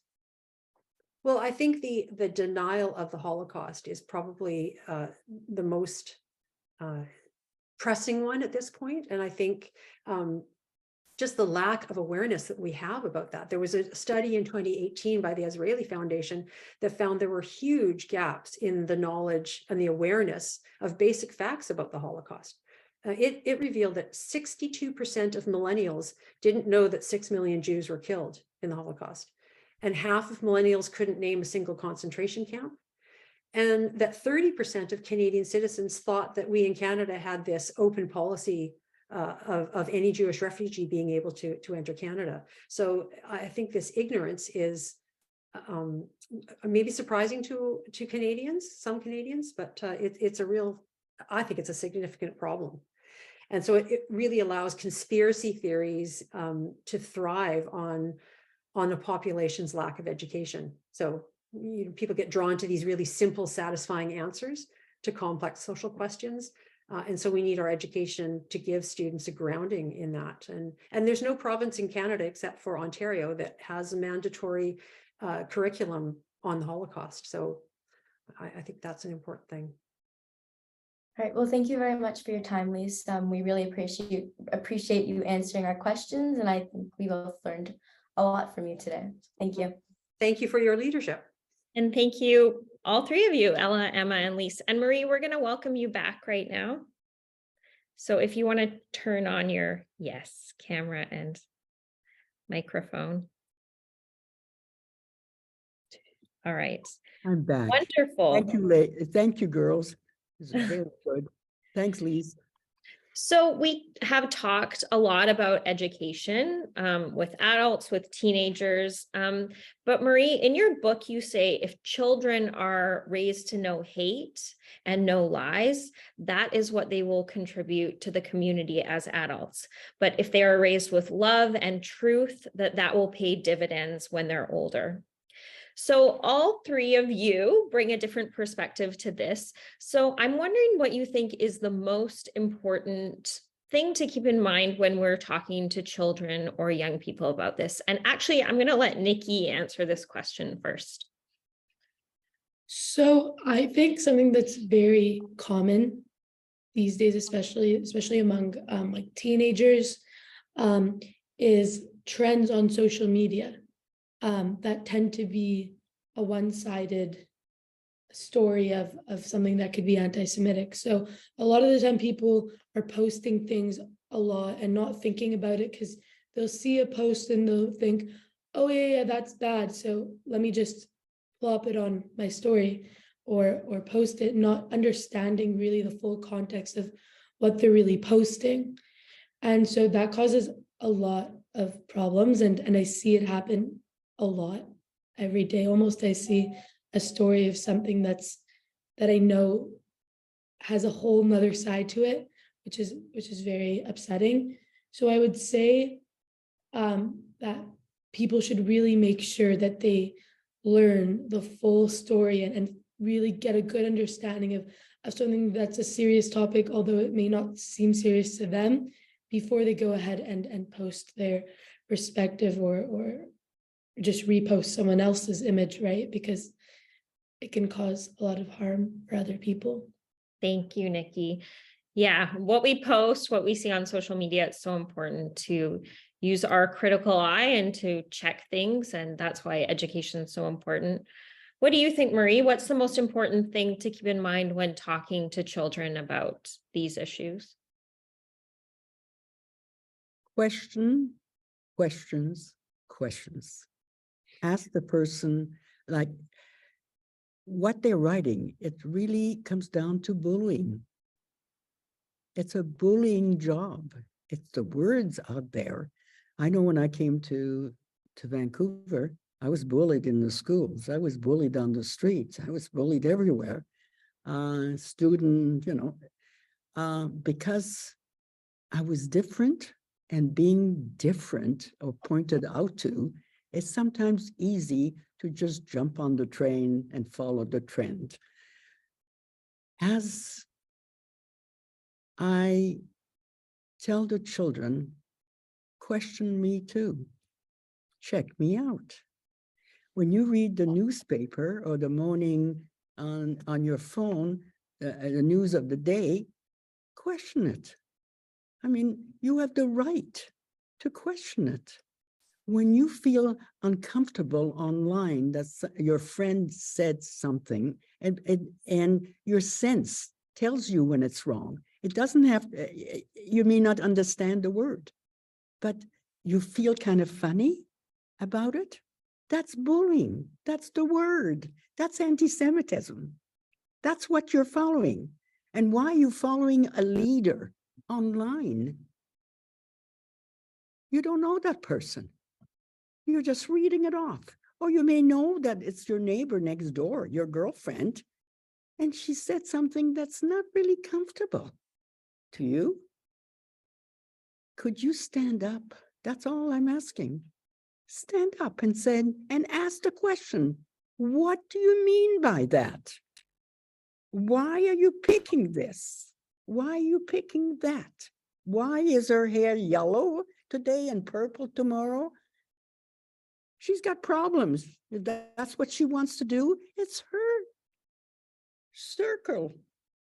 Well, I think the denial of the Holocaust is probably the most pressing one at this point. And I think just the lack of awareness that we have about that. There was a study in 2018 by the Israeli Foundation that found there were huge gaps in the knowledge and the awareness of basic facts about the Holocaust. It revealed that 62% of millennials didn't know that 6 million Jews were killed in the Holocaust. And half of millennials couldn't name a single concentration camp. And that 30% of Canadian citizens thought that we in Canada had this open policy of any Jewish refugee being able to enter Canada. So I think this ignorance is maybe surprising to Canadians, some Canadians, but it's a real, I think it's a significant problem. And so it really allows conspiracy theories to thrive on a population's lack of education. So people get drawn to these really simple, satisfying answers to complex social questions. And so we need our education to give students a grounding in that. And there's no province in Canada except for Ontario that has a mandatory curriculum on the Holocaust. So I think that's an important thing. All right. Well, thank you very much for your time, Lise. We really appreciate you answering our questions, and I think we both learned a lot from you today. Thank you. Thank you for your leadership. And thank you, all three of you, Ella, Emma, and Lise. And Marie, we're going to welcome you back right now. So if you want to turn on your, yes, camera and microphone. All right. I'm back. Wonderful. Thank you, girls. This is very good. Thanks, Lise. So we have talked a lot about education with adults, with teenagers. But Marie, in your book, you say if children are raised to know hate and know lies, that is what they will contribute to the community as adults. But if they are raised with love and truth, that will pay dividends when they're older. So all three of you bring a different perspective to this. So I'm wondering what you think is the most important thing to keep in mind when we're talking to children or young people about this. And actually, I'm going to let Nikki answer this question first. So I think something that's very common these days, especially among like teenagers, is trends on social media that tend to be a one-sided story of something that could be anti-Semitic. So a lot of the time people are posting things a lot and not thinking about it because they'll see a post and they'll think, oh yeah, that's bad. So let me just plop it on my story or post it, not understanding really the full context of what they're really posting. And so that causes a lot of problems. And I see it happen a lot every day. Almost I see a story of something that I know has a whole nother side to it, which is very upsetting. So I would say that people should really make sure that they learn the full story and really get a good understanding of something that's a serious topic, although it may not seem serious to them, before they go ahead and post their perspective or just repost someone else's image, right? Because it can cause a lot of harm for other people. Thank you, Nikki. Yeah, what we post, what we see on social media, it's so important to use our critical eye and to check things. And that's why education is so important. What do you think, Marie? What's the most important thing to keep in mind when talking to children about these issues? Questions. Ask the person, like, what they're writing. It really comes down to bullying. It's a bullying job. It's the words out there. I know when I came to Vancouver, I was bullied in the schools. I was bullied on the streets. I was bullied everywhere. Student, because I was different, and being different or pointed out to, it's sometimes easy to just jump on the train and follow the trend. As I tell the children, question me too, check me out. When you read the newspaper or the morning on your phone, the news of the day, question it. I mean, you have the right to question it. When you feel uncomfortable online, that your friend said something and your sense tells you when it's wrong. It doesn't have, you may not understand the word, but you feel kind of funny about it. That's bullying. That's the word. That's anti-Semitism. That's what you're following. And why are you following a leader online? You don't know that person. You're just reading it off. Or you may know that it's your neighbor next door, your girlfriend, and she said something that's not really comfortable to you. Could you stand up? That's all I'm asking. Stand up and ask the question, what do you mean by that? Why are you picking this? Why are you picking that? Why is her hair yellow today and purple tomorrow? She's got problems. If that's what she wants to do, it's her circle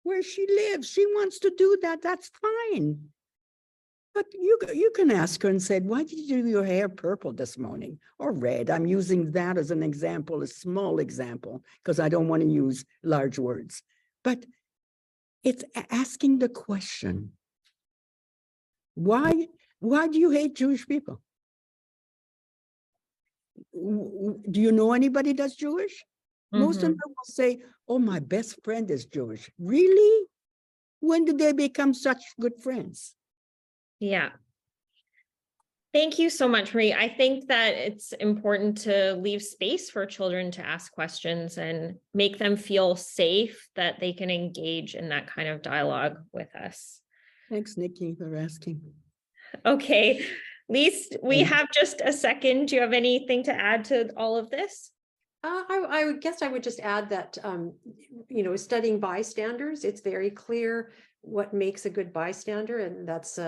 where she lives. She wants to do that. That's fine. But you can ask her and say, why did you do your hair purple this morning or red? I'm using that as an example, a small example, because I don't want to use large words. But it's asking the question, why do you hate Jewish people? Do you know anybody that's Jewish? Most of them will say, oh, my best friend is Jewish. Really? when did they become such good friends? Yeah. Thank you so much, Marie. I think that it's important to leave space for children to ask questions and make them feel safe that they can engage in that kind of dialogue with us. Thanks, Nikki, for asking. Okay, Lise, we Thanks. have just a second. Do you have anything to add to all of this? I would guess I would just add that, studying bystanders, it's very clear what makes a good bystander, and that's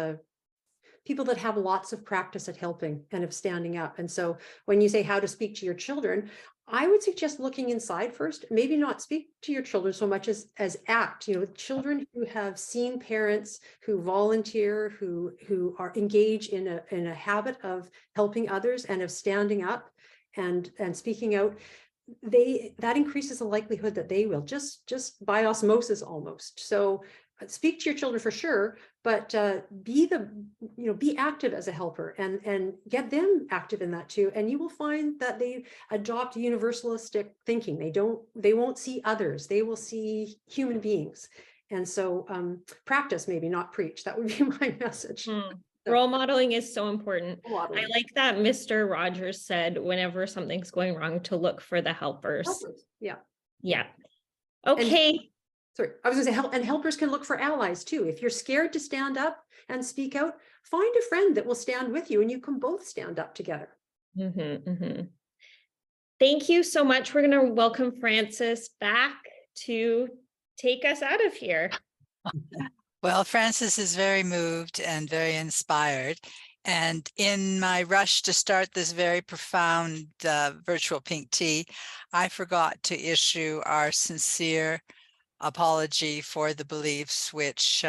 people that have lots of practice at helping and of standing up. And so when you say how to speak to your children, I would suggest looking inside first, maybe not speak to your children so much as act, children who have seen parents who volunteer, who are engaged in a habit of helping others and of standing up and speaking out, that increases the likelihood that they will just by osmosis almost. So speak to your children for sure, but be active as a helper and get them active in that too. And you will find that they adopt universalistic thinking. They won't see others, they will see human beings. And so practice, maybe not preach. That would be my message. Role modeling is so important. Modeling. I like that Mr. Rogers said, whenever something's going wrong, to look for the helpers. Yeah. Yeah. Okay. Sorry, I was going to say and helpers can look for allies too. If you're scared to stand up and speak out, find a friend that will stand with you and you can both stand up together. Thank you so much. We're going to welcome Frances back to take us out of here. Well, Frances is very moved and very inspired. And in my rush to start this very profound virtual pink tea, I forgot to issue our sincere apology for the beliefs which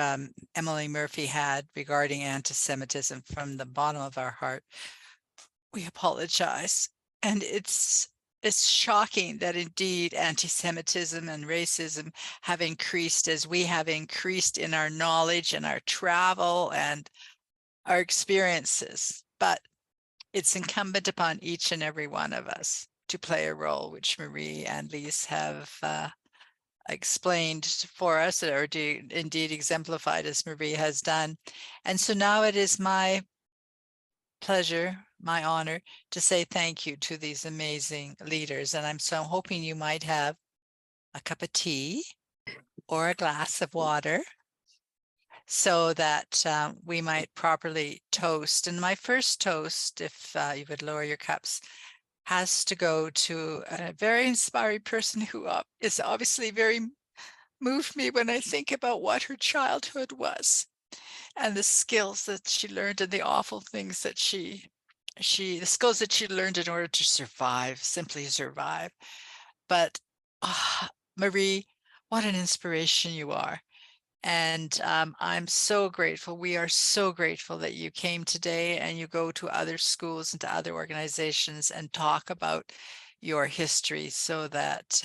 Emily Murphy had regarding anti-Semitism from the bottom of our heart. We apologize. And it's shocking that indeed anti-Semitism and racism have increased as we have increased in our knowledge and our travel and our experiences. But it's incumbent upon each and every one of us to play a role, which Marie and Lise have explained for us, or indeed exemplified as Marie has done. And so now it is my pleasure, my honor, to say thank you to these amazing leaders. And I'm so hoping you might have a cup of tea or a glass of water so that we might properly toast. And my first toast, if you would lower your cups, has to go to a very inspiring person who is obviously very moved me when I think about what her childhood was and the skills that she learned and the awful things that the skills that she learned in order to survive, simply survive. But Marie, what an inspiration you are. And I'm so grateful. We are so grateful that you came today and you go to other schools and to other organizations and talk about your history so that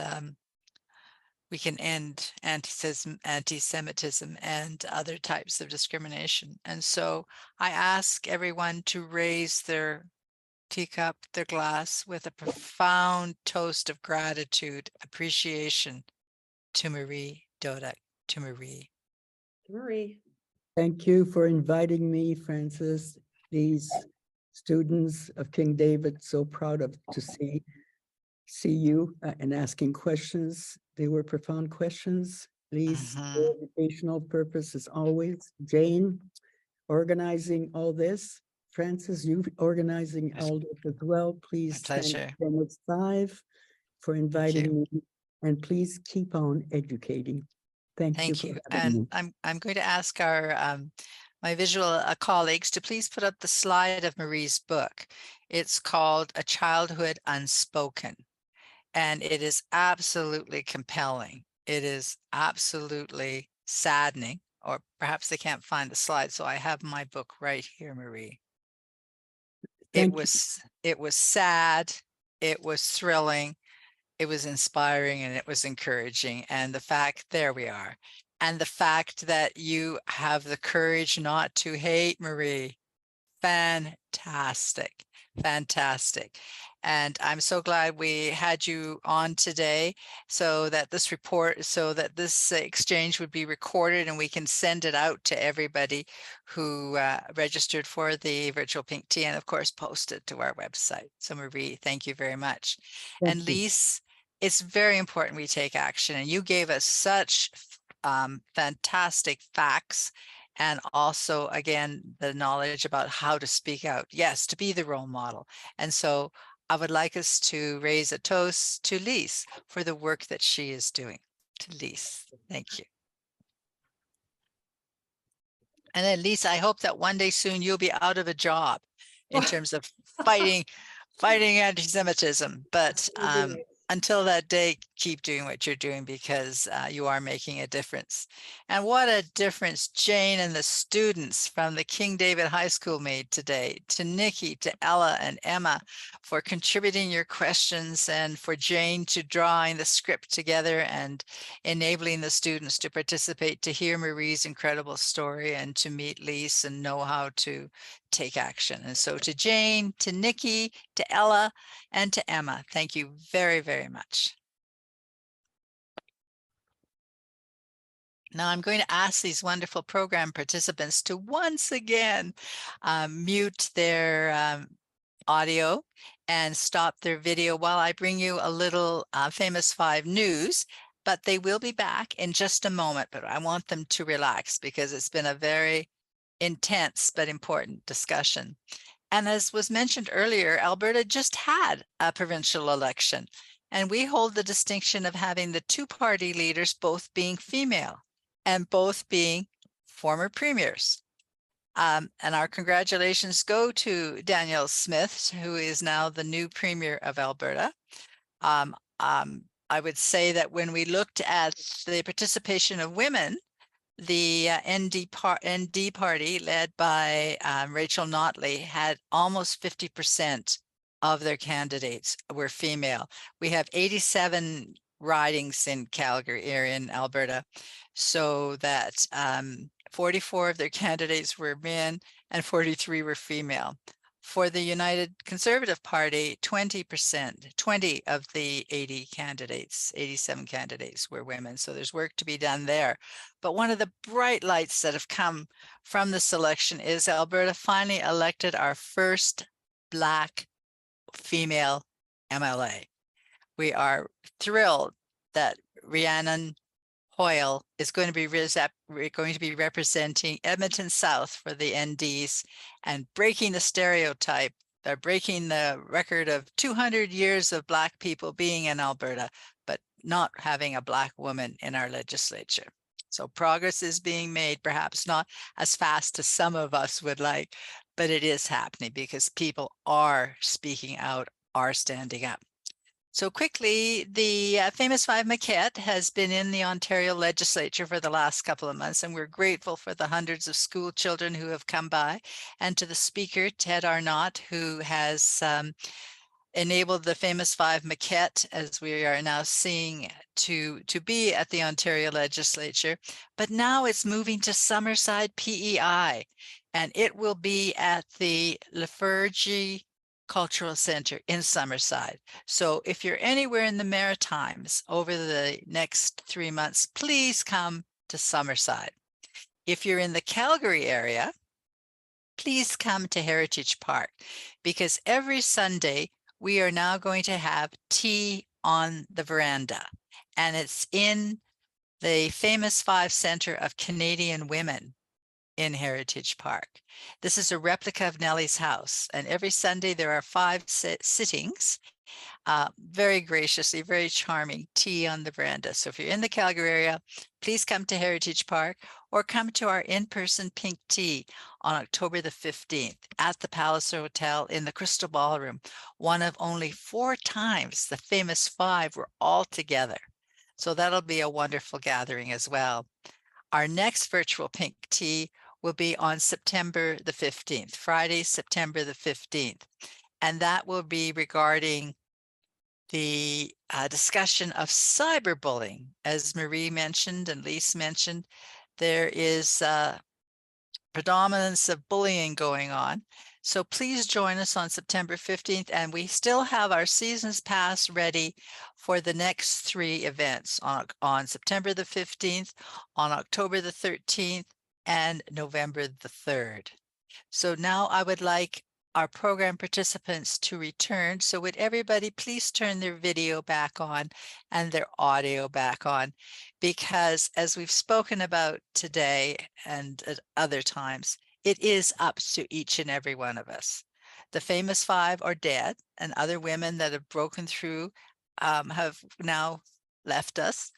we can end anti-Semitism and other types of discrimination. And so I ask everyone to raise their teacup, their glass, with a profound toast of gratitude, appreciation to Marie Doduck, to Marie. Marie. Thank you for inviting me, Frances. These students of King David, so proud to see you and asking questions. They were profound questions. Lise, your educational purpose is always. Jane, organizing all this. Frances, you organizing all this as well. Please pleasure. Thank 5 for inviting me, and please keep on educating. Thank you. And I'm going to ask our my visual colleagues to please put up the slide of Marie's book. It's called A Childhood Unspoken, and it is absolutely compelling. It is absolutely saddening, or perhaps they can't find the slide, so I have my book right here, Marie. It was sad, it was thrilling, it was inspiring, and it was encouraging. And the fact, there we are. And the fact that you have the courage not to hate, Marie, fantastic, fantastic. And I'm so glad we had you on today so that this exchange would be recorded and we can send it out to everybody who registered for the virtual pink tea, and of course post it to our website. So Marie, thank you very much. Thank And you. Lise, it's very important we take action, and you gave us such fantastic facts, and also again the knowledge about how to speak out, yes, to be the role model. And so I would like us to raise a toast to Lise for the work that she is doing. To Lise, thank you. And then Lise, I hope that one day soon you'll be out of a job in terms of fighting anti-Semitism. But until that day, keep doing what you're doing, because you are making a difference. And what a difference Jane and the students from the King David High School made today. To Nikki, to Ella and Emma for contributing your questions, and for Jane to drawing the script together and enabling the students to participate, to hear Marie's incredible story, and to meet Lise and know how to take action. And so to Jane, to Nikki, to Ella, and to Emma, thank you very, very much. Now I'm going to ask these wonderful program participants to once again mute their audio and stop their video while I bring you a little Famous Five news, but they will be back in just a moment. But I want them to relax because it's been a very intense but important discussion. And as was mentioned earlier, Alberta just had a provincial election, and we hold the distinction of having the two party leaders both being female and both being former premiers. And our congratulations go to Danielle Smith, who is now the new premier of Alberta. I would say that when we looked at the participation of women, the ND party led by Rachel Notley had almost 50% of their candidates were female. We have 87 ridings in Calgary area in Alberta, so that 44 of their candidates were men and 43 were female. For the United Conservative Party, 20% of the 87 candidates were women. So there's work to be done there. But one of the bright lights that have come from this election is Alberta finally elected our first Black female MLA. We are thrilled that Rhiannon Hoyle is going to be representing Edmonton South for the NDs and breaking the stereotype. They're breaking the record of 200 years of Black people being in Alberta, but not having a Black woman in our legislature. So progress is being made, perhaps not as fast as some of us would like, but it is happening because people are speaking out, are standing up. So quickly, the Famous Five maquette has been in the Ontario legislature for the last couple of months, and we're grateful for the hundreds of school children who have come by, and to the speaker, Ted Arnott, who has enabled the Famous Five maquette, as we are now seeing, to be at the Ontario legislature. But now it's moving to Summerside PEI, and it will be at the Lafergie Cultural Center in Summerside. So if you're anywhere in the Maritimes over the next 3 months, please come to Summerside. If you're in the Calgary area, please come to Heritage Park, because every Sunday we are now going to have tea on the veranda, and it's in the Famous Five Center of Canadian Women in Heritage Park. This is a replica of Nellie's house, and every Sunday there are 5 sittings, very graciously, very charming tea on the veranda. So if you're in the Calgary area, please come to Heritage Park, or come to our in-person pink tea on October the 15th at the Palliser Hotel in the Crystal Ballroom, one of only 4 times the Famous Five were all together. So that'll be a wonderful gathering as well. Our next virtual pink tea will be on September the 15th, Friday, September the 15th. And that will be regarding the discussion of cyberbullying. As Marie mentioned and Lise mentioned, there is predominance of bullying going on. So please join us on September 15th, and we still have our Seasons Pass ready for the next 3 events on September the 15th, on October the 13th, and November the 3rd. So now I would like our program participants to return. So would everybody please turn their video back on and their audio back on, because as we've spoken about today and at other times, it is up to each and every one of us. The famous 5 are dead, and other women that have broken through have now left us.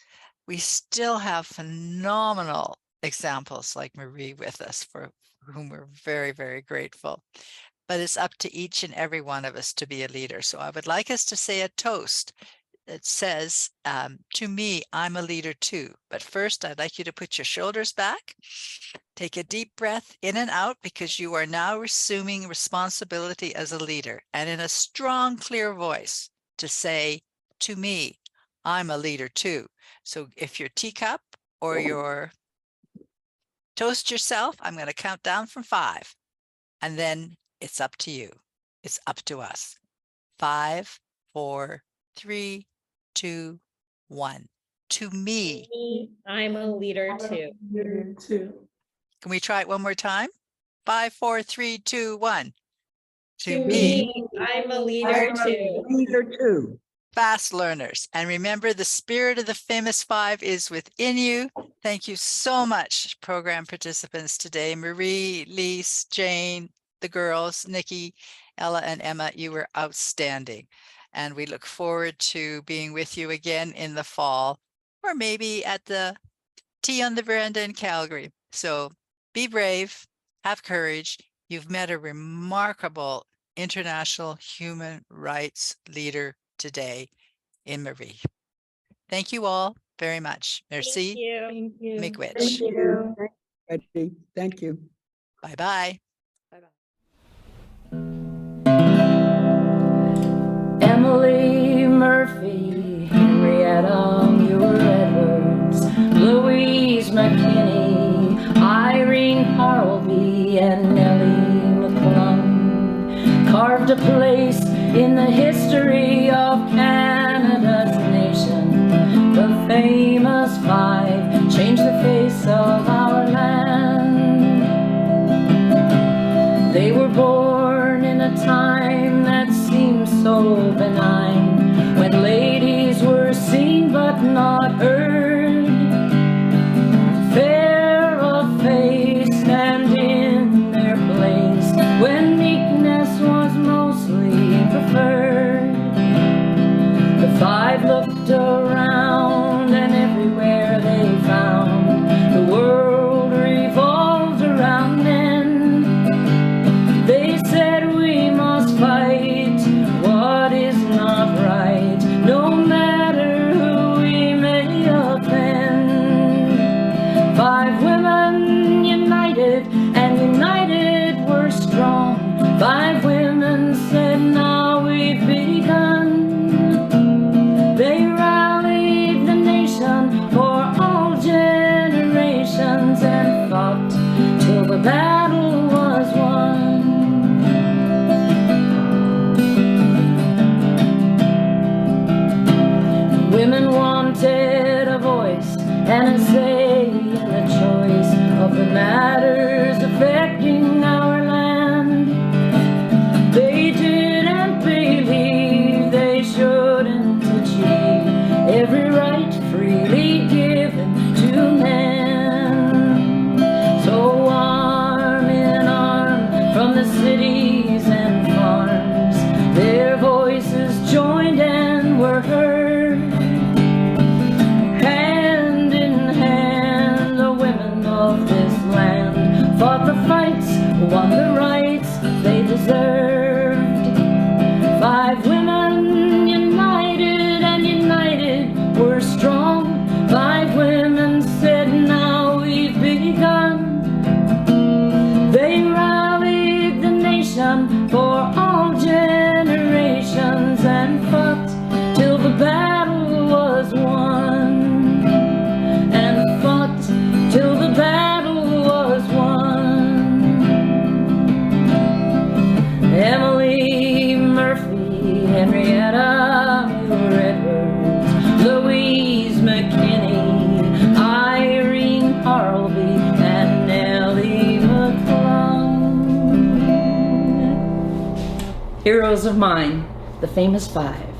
We still have phenomenal examples like Marie with us, for whom we're very, very grateful. But it's up to each and every one of us to be a leader. So I would like us to say a toast that says, to me, I'm a leader too. But first, I'd like you to put your shoulders back, take a deep breath in and out, because you are now assuming responsibility as a leader, and in a strong, clear voice to say, to me, I'm a leader too. So if your teacup or your toast yourself, I'm going to count down from 5, and then it's up to you. It's up to us. 5, 4, 3, 2, 1. To me, I'm a leader too. Leader too. can we try it one more time? 5, 4, 3, 2, 1. To me, I'm a leader too. Leader too. Fast learners. And remember, the spirit of the famous 5 is within you. Thank you so much, program participants today. Marie, Lise, Jane, the girls, Nikki, Ella, and Emma, you were outstanding. And we look forward to being with you again in the fall, or maybe at the tea on the veranda in Calgary. So be brave, have courage. You've met a remarkable international human rights leader today in Marie. Thank you all very much. Merci. Thank you. Miigwech. Thank you. Ready? Thank you. Bye-bye. Emily Murphy, Henrietta Muir Edwards, Louise McKinney, Irene Harleby, and Nellie McClung carved a place in the history of Canada's nation. The famous 5 changed the face of our land. They were born in a time that seemed so benign, when ladies were seen but not heard, fair of face and in their place, when meekness was mostly preferred. The 5 looked around, and everywhere they found the world revolved around men. They said we must fight what is not right, no matter who we may offend. 5 women united, and united we're strong. 5 women said, now we've begun. They rallied the nation for all generations, and fought till the battle was won. Women wanted a voice and a say in the choice of the matters affecting our land. They didn't believe they shouldn't achieve every right freely given to men. So arm in arm from the cities and farms, their voices joined and were heard. Hand in hand, the women of this land fought the fights, won the rights they deserved. 5 women united, and united we're strong. 5 women said, now we've begun. They rallied the nation for all generations, and fought till the battle was won. And fought till the battle was won. heroes of mine, the famous five.